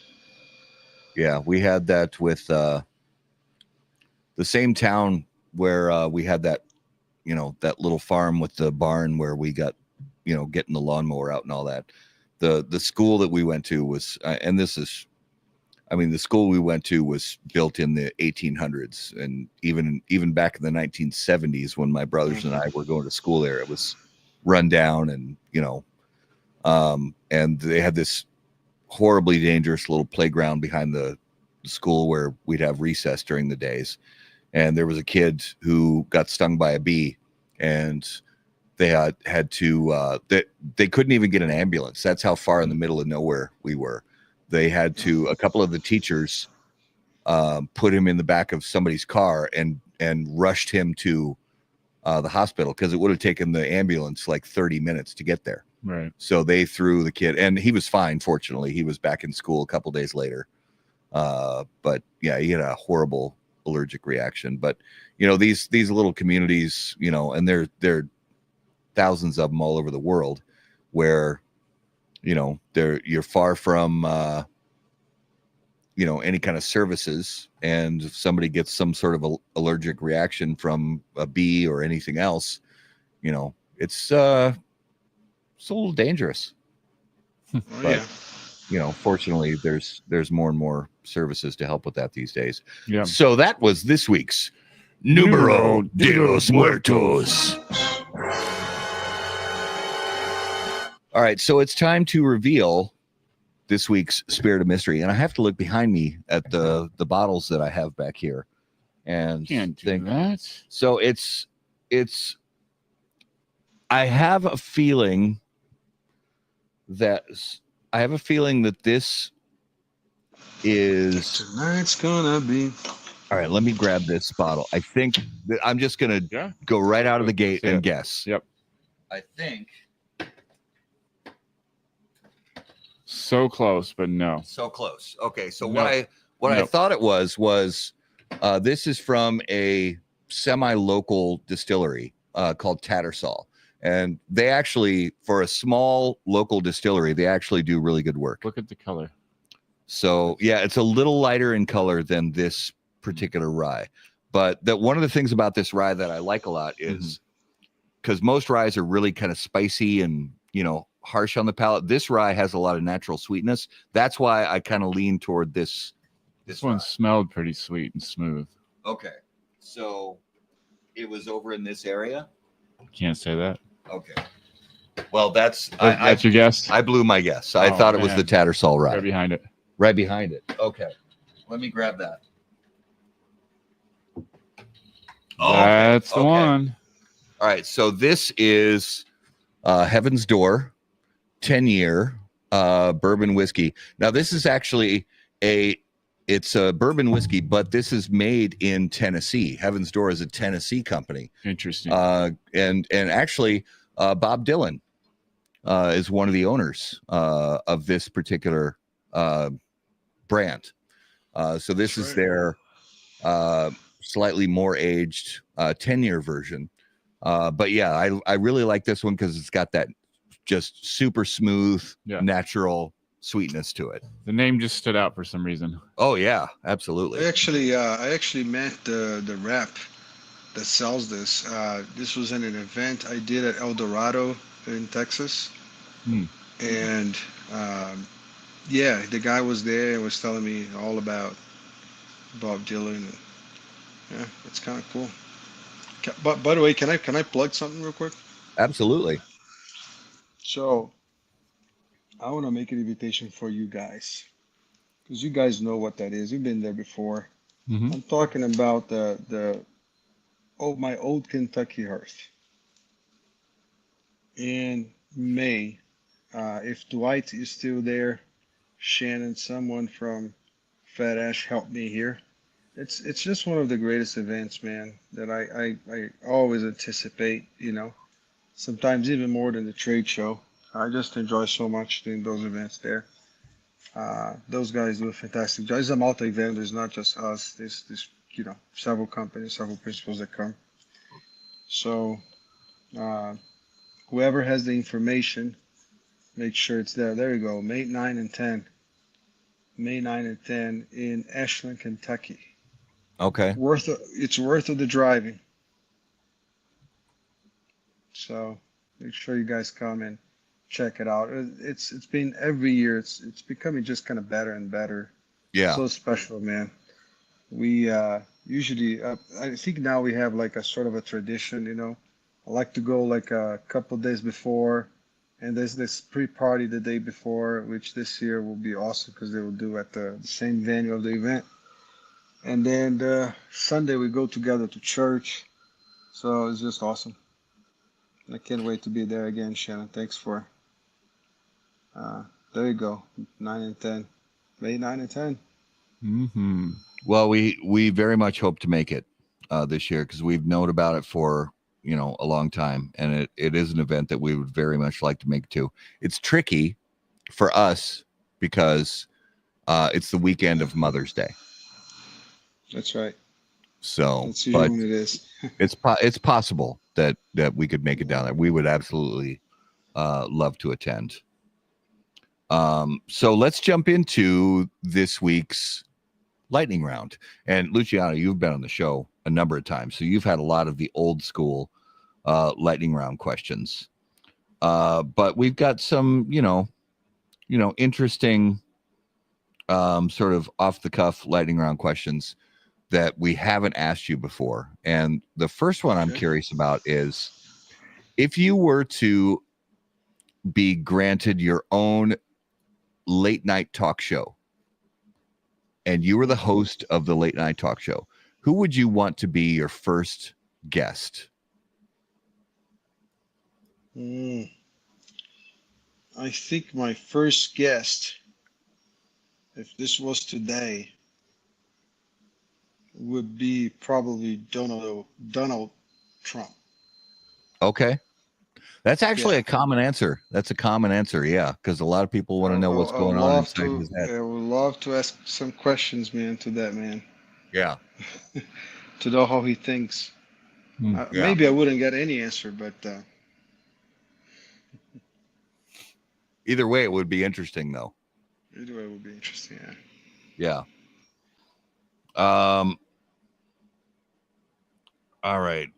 Speaker 2: Yeah, we had that with the same town where we had that, that little farm with the barn where we got, getting the lawnmower out and all that. The school that we went to was, and this is, the school we went to was built in the 1800s, and even back in the 1970s when my brothers and I were going to school there, it was run down, and and they had this horribly dangerous little playground behind the school where we'd have recess during the days. And there was a kid who got stung by a bee, and they had to they couldn't even get an ambulance. That's how far in the middle of nowhere we were. They had to, a couple of the teachers put him in the back of somebody's car and rushed him to the hospital, because it would have taken the ambulance like 30 minutes to get there.
Speaker 3: Right. So
Speaker 2: they threw the kid, and he was fine. Fortunately, he was back in school a couple days later. But yeah, he had a horrible allergic reaction. But these little communities, and there are thousands of them all over the world, where you're far from any kind of services, and if somebody gets some sort of allergic reaction from a bee or anything else, it's a little dangerous. But fortunately there's more and more services to help with that these days.
Speaker 3: Yeah.
Speaker 2: So that was this week's Numero de los Muertos. All right, so it's time to reveal this week's Spirit of Mystery, and I have to look behind me at the bottles that I have back here, and
Speaker 3: Can't do that.
Speaker 2: So it's. I have a feeling that this is
Speaker 5: tonight's gonna be.
Speaker 2: All right, let me grab this bottle. I think that I'm just gonna go right out of the gate and guess.
Speaker 3: Yep.
Speaker 2: I think.
Speaker 3: So close, but no.
Speaker 2: So close. Okay, so
Speaker 3: No.
Speaker 2: what I thought it was this is from a semi-local distillery called Tattersall, and they actually, for a small local distillery, they actually do really good work.
Speaker 3: Look at the color.
Speaker 2: So yeah, it's a little lighter in color than this particular rye, but one of the things about this rye that I like a lot is because most ryes are really kind of spicy and harsh on the palate. This rye has a lot of natural sweetness. That's why I kind of lean toward this.
Speaker 3: This one smelled pretty sweet and smooth.
Speaker 2: Okay, so it was over in this area.
Speaker 3: Can't say that.
Speaker 2: Okay, well that's
Speaker 3: your guess.
Speaker 2: I blew my guess. I thought it was the Tattersall rye.
Speaker 3: Right behind it.
Speaker 2: Right behind it. Okay, let me grab that.
Speaker 3: That's the one.
Speaker 2: All right, so this is Heaven's Door 10-year bourbon whiskey. Now, this is actually a It's a bourbon whiskey, but this is made in Tennessee. Heaven's Door is a Tennessee company.
Speaker 3: Interesting.
Speaker 2: And actually, Bob Dylan is one of the owners of this particular brand. So this is their slightly more aged 10-year version. But yeah, I really like this one because it's got that just super smooth, natural sweetness to it.
Speaker 3: The name just stood out for some reason.
Speaker 2: Oh yeah, absolutely.
Speaker 5: I actually met the rep that sells this. This was in an event I did at El Dorado in Texas, and yeah, the guy was there and was telling me all about Bob Dylan. And, yeah, it's kind of cool. But by the way, can I plug something real quick?
Speaker 2: Absolutely.
Speaker 5: So I want to make an invitation for you guys because you guys know what that is. You've been there before. I'm talking about my old Kentucky hearth. In May, if Dwight is still there, Shannon, someone from Fat Ash helped me here. It's just one of the greatest events, man, that I always anticipate, sometimes even more than the trade show. I just enjoy so much doing those events there. Those guys do a fantastic job. It's a multi-event. There's not just us. There's several companies, several principals that come. So whoever has the information, make sure it's there. There you go. May 9 and 10. May 9 and 10 in Ashland, Kentucky.
Speaker 2: Okay.
Speaker 5: It's worth of the driving. So make sure you guys come and check it out. It's been every year. It's becoming just kind of better and better.
Speaker 2: Yeah.
Speaker 5: So special, man. We usually I think now we have like a sort of a tradition. I like to go like a couple days before, and there's this pre-party the day before, which this year will be awesome because they will do at the same venue of the event. And then Sunday we go together to church. So it's just awesome. I can't wait to be there again, Shannon. Thanks for. There you go, 9 and 10, May 9 and 10.
Speaker 2: Well, we very much hope to make it this year because we've known about it for a long time, and it is an event that we would very much like to make too. It's tricky for us because it's the weekend of Mother's Day.
Speaker 5: That's right.
Speaker 2: So,
Speaker 5: that's usually when it is.
Speaker 2: it's possible that we could make it down there. We would absolutely love to attend. So let's jump into this week's lightning round. And Luciano, you've been on the show a number of times, so you've had a lot of the old school lightning round questions. But we've got some, interesting sort of off the cuff lightning round questions that we haven't asked you before. And the first one I'm curious about is if you were to be granted your own late night talk show and you were the host of the late night talk show, who would you want to be your first guest?
Speaker 5: I think my first guest, if this was today, would be probably Donald Trump.
Speaker 2: Okay. That's actually a common answer. That's a common answer, yeah, because a lot of people want to know what's going on inside his head.
Speaker 5: I would love to ask some questions, man, to that man.
Speaker 2: Yeah.
Speaker 5: To know how he thinks. Maybe I wouldn't get any answer, but
Speaker 2: either way, it would be interesting, though.
Speaker 5: Either way, it would be interesting,
Speaker 2: yeah. All right.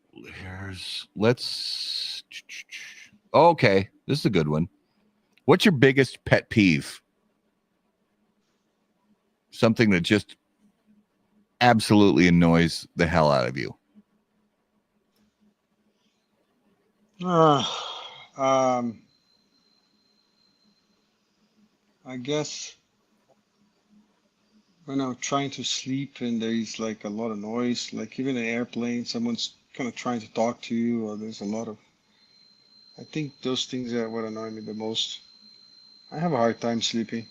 Speaker 2: Okay, this is a good one. What's your biggest pet peeve? Something that just absolutely annoys the hell out of you.
Speaker 5: I guess when I'm trying to sleep and there's like a lot of noise, like even an airplane, someone's kind of trying to talk to you, or there's a lot of. I think those things are what annoy me the most. I have a hard time sleeping.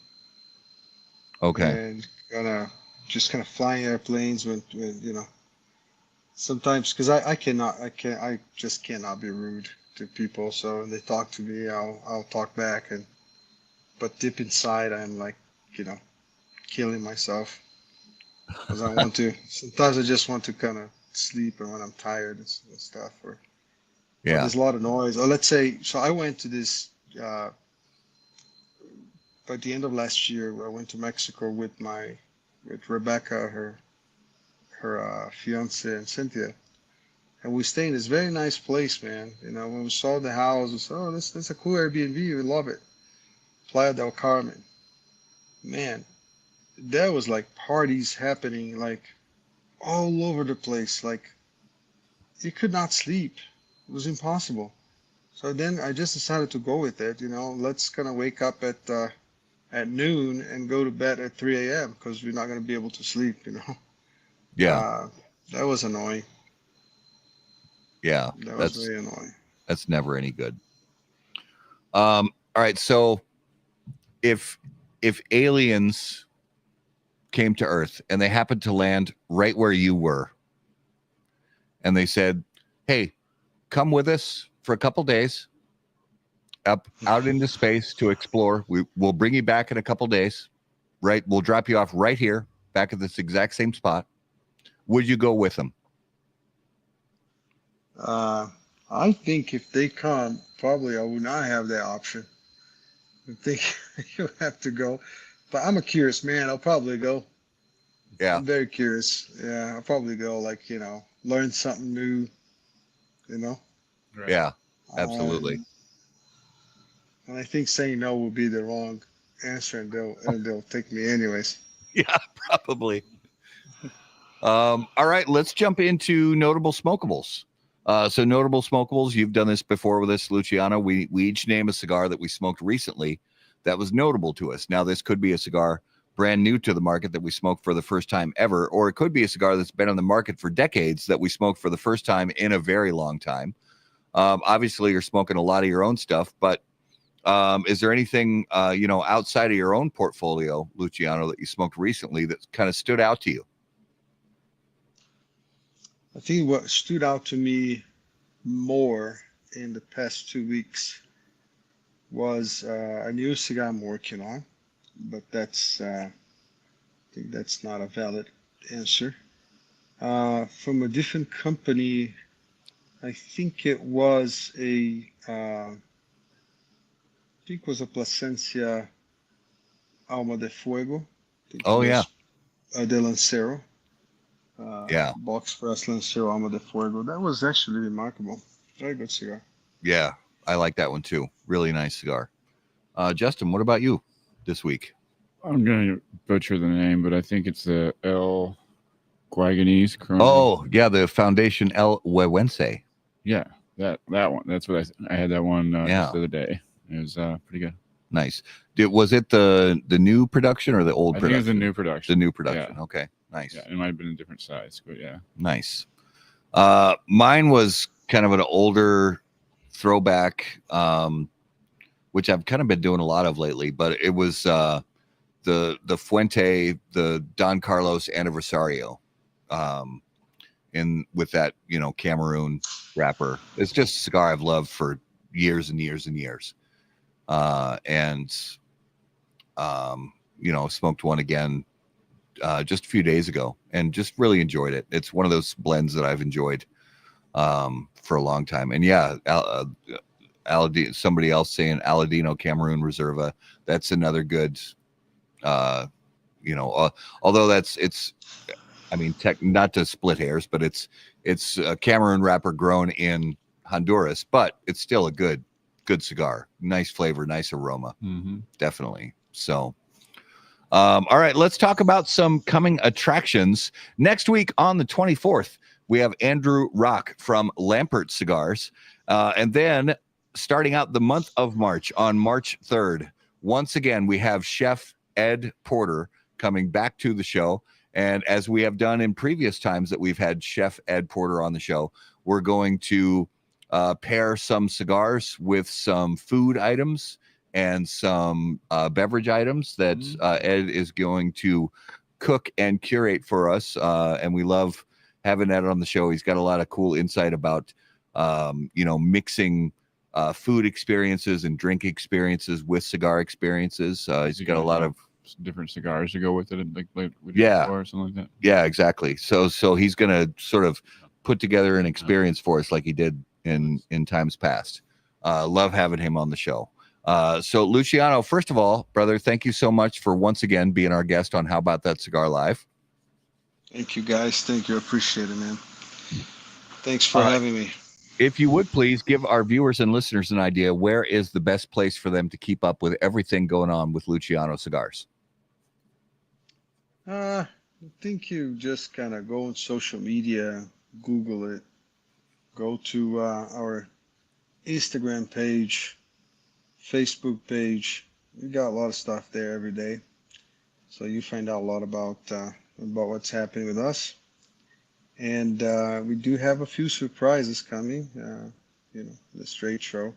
Speaker 2: Okay.
Speaker 5: And kind of just kind of flying airplanes when sometimes because I just cannot be rude to people. So when they talk to me, I'll talk back, but deep inside I'm like, killing myself because I want to. Sometimes I just want to kind of sleep, and when I'm tired and stuff, or there's a lot of noise. Or let's say, so I went to this. By the end of last year, I went to Mexico with Rebecca, her fiance, and Cynthia, and we stayed in this very nice place, man. When we saw the house, we said, "Oh, this is a cool Airbnb. We love it." Playa del Carmen, man, there was like parties happening like all over the place. Like you could not sleep. It was impossible. So then I just decided to go with it. Let's kind of wake up at noon and go to bed at 3 a.m. because we're not going to be able to sleep.
Speaker 2: Yeah.
Speaker 5: That was annoying.
Speaker 2: Yeah.
Speaker 5: That was very annoying.
Speaker 2: That's never any good. All right. So if aliens came to Earth and they happened to land right where you were, and they said, "Hey, come with us for a couple days out into space to explore. We'll bring you back in a couple days, right? We'll drop you off right here, back at this exact same spot." Would you go with them?
Speaker 5: I think if they come, probably I would not have that option. I think you have to go. But I'm a curious man. I'll probably go.
Speaker 2: Yeah.
Speaker 5: I'm very curious. Yeah, I'll probably go, learn something new,
Speaker 3: Right.
Speaker 2: Yeah, absolutely.
Speaker 5: And I think saying no will be the wrong answer, and they'll take me anyways.
Speaker 2: Yeah, probably. All right, let's jump into notable smokables. So notable smokables, you've done this before with us, Luciano. We each name a cigar that we smoked recently that was notable to us. Now, this could be a cigar brand new to the market that we smoked for the first time ever, or it could be a cigar that's been on the market for decades that we smoked for the first time in a very long time. Obviously, you're smoking a lot of your own stuff, but is there anything, outside of your own portfolio, Luciano, that you smoked recently that kind of stood out to you?
Speaker 5: I think what stood out to me more in the past 2 weeks was a new cigar I'm working on, but I think that's not a valid answer. From a different company, I think it was a Plasencia Alma de Fuego.
Speaker 2: Oh, yeah.
Speaker 5: De Lancero.
Speaker 2: Yeah.
Speaker 5: Box Press Lancero Alma de Fuego. That was actually remarkable. Very good cigar.
Speaker 2: Yeah, I like that one too. Really nice cigar. Justin, what about you this week?
Speaker 3: I'm going to butcher the name, but I think it's the El Guayanese Corona.
Speaker 2: Oh, yeah, the Foundation El Huehuense.
Speaker 3: Yeah, that one. That's what I had that one just the other day. It was pretty good.
Speaker 2: Nice. Was it the new production or the old production?
Speaker 3: I think it was the new production.
Speaker 2: The new production.
Speaker 3: Yeah.
Speaker 2: Okay, nice.
Speaker 3: Yeah, it might have been a different size, but yeah.
Speaker 2: Nice. Mine was kind of an older throwback, which I've kind of been doing a lot of lately, but it was the Fuente, the Don Carlos Aniversario, with that, Cameroon wrapper. It's just a cigar I've loved for years and years and years. Smoked one again just a few days ago and just really enjoyed it. It's one of those blends that I've enjoyed for a long time. And yeah, somebody else saying Aladino Cameroon Reserva. That's another good, although not to split hairs, but it's a Cameroon wrapper grown in Honduras, but it's still a good cigar. Nice flavor, nice aroma.
Speaker 3: Mm-hmm.
Speaker 2: Definitely. So, all right, let's talk about some coming attractions. Next week on the 24th, we have Andrew Rock from Lampert Cigars. And then starting out the month of March, on March 3rd, once again, we have Chef Ed Porter coming back to the show. And as we have done in previous times that we've had Chef Ed Porter on the show, we're going to pair some cigars with some food items and some beverage items that Ed is going to cook and curate for us, and we love having Ed on the show. He's got a lot of cool insight about, mixing food experiences and drink experiences with cigar experiences. He's got a lot of
Speaker 3: different cigars to go with it, like we did before or something like that.
Speaker 2: Yeah, exactly. So he's going to sort of put together an experience for us like he did in times past. Love having him on the show. So Luciano, first of all, brother, thank you so much for once again being our guest on How About That Cigar Live.
Speaker 5: Thank you, guys. Thank you. I appreciate it, man. Thanks for having me.
Speaker 2: If you would please give our viewers and listeners an idea, where is the best place for them to keep up with everything going on with Luciano Cigars?
Speaker 5: I think you just kind of go on social media, Google it, go to our Instagram page, Facebook page. We got a lot of stuff there every day, so you find out a lot about what's happening with us. And we do have a few surprises coming, the Straight Show.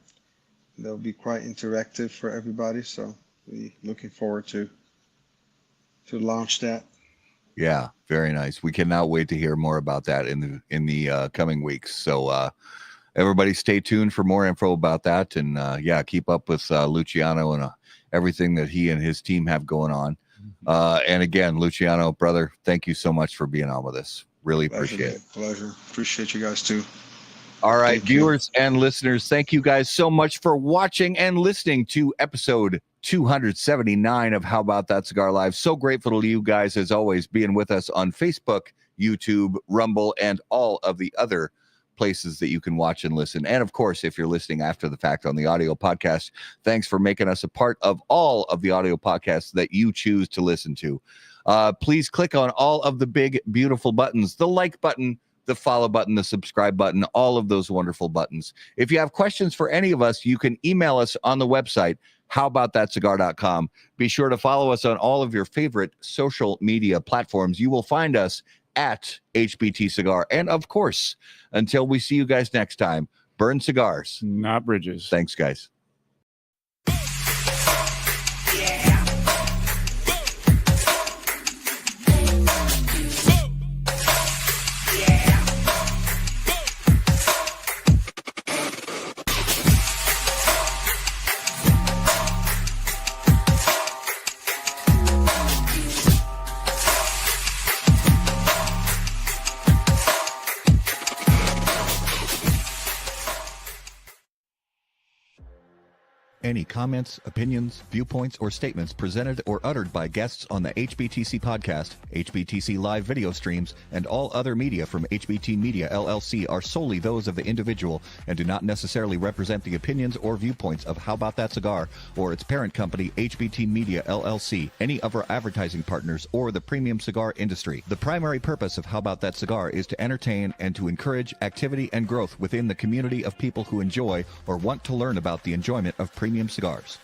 Speaker 5: They'll be quite interactive for everybody, so we're looking forward to launch that.
Speaker 2: Yeah, very nice. We cannot wait to hear more about that in the coming weeks. So everybody stay tuned for more info about that. And keep up with Luciano and everything that he and his team have going on. And again, Luciano, brother, thank you so much for being on with us. Really appreciate it.
Speaker 5: Pleasure. Appreciate you guys too.
Speaker 2: All right, viewers and listeners, thank you guys so much for watching and listening to episode 279 of How About That Cigar Live. So grateful to you guys, as always, being with us on Facebook, YouTube, Rumble, and all of the other places that you can watch and listen. And of course, if you're listening after the fact on the audio podcast, thanks for making us a part of all of the audio podcasts that you choose to listen to. Please click on all of the big, beautiful buttons, the like button, the follow button, the subscribe button, all of those wonderful buttons. If you have questions for any of us, you can email us on the website, howaboutthatcigar.com. Be sure to follow us on all of your favorite social media platforms. You will find us at HBT Cigar. And of course, until we see you guys next time, burn cigars,
Speaker 3: not bridges.
Speaker 2: Thanks, guys. Any comments, opinions, viewpoints, or statements presented or uttered by guests on the HBTC podcast, HBTC live video streams, and all other media from HBT Media LLC are solely those of the individual and do not necessarily represent the opinions or viewpoints of How About That Cigar or its parent company, HBT Media LLC, any of our advertising partners, or the premium cigar industry. The primary purpose of How About That Cigar is to entertain and to encourage activity and growth within the community of people who enjoy or want to learn about the enjoyment of premium cigars.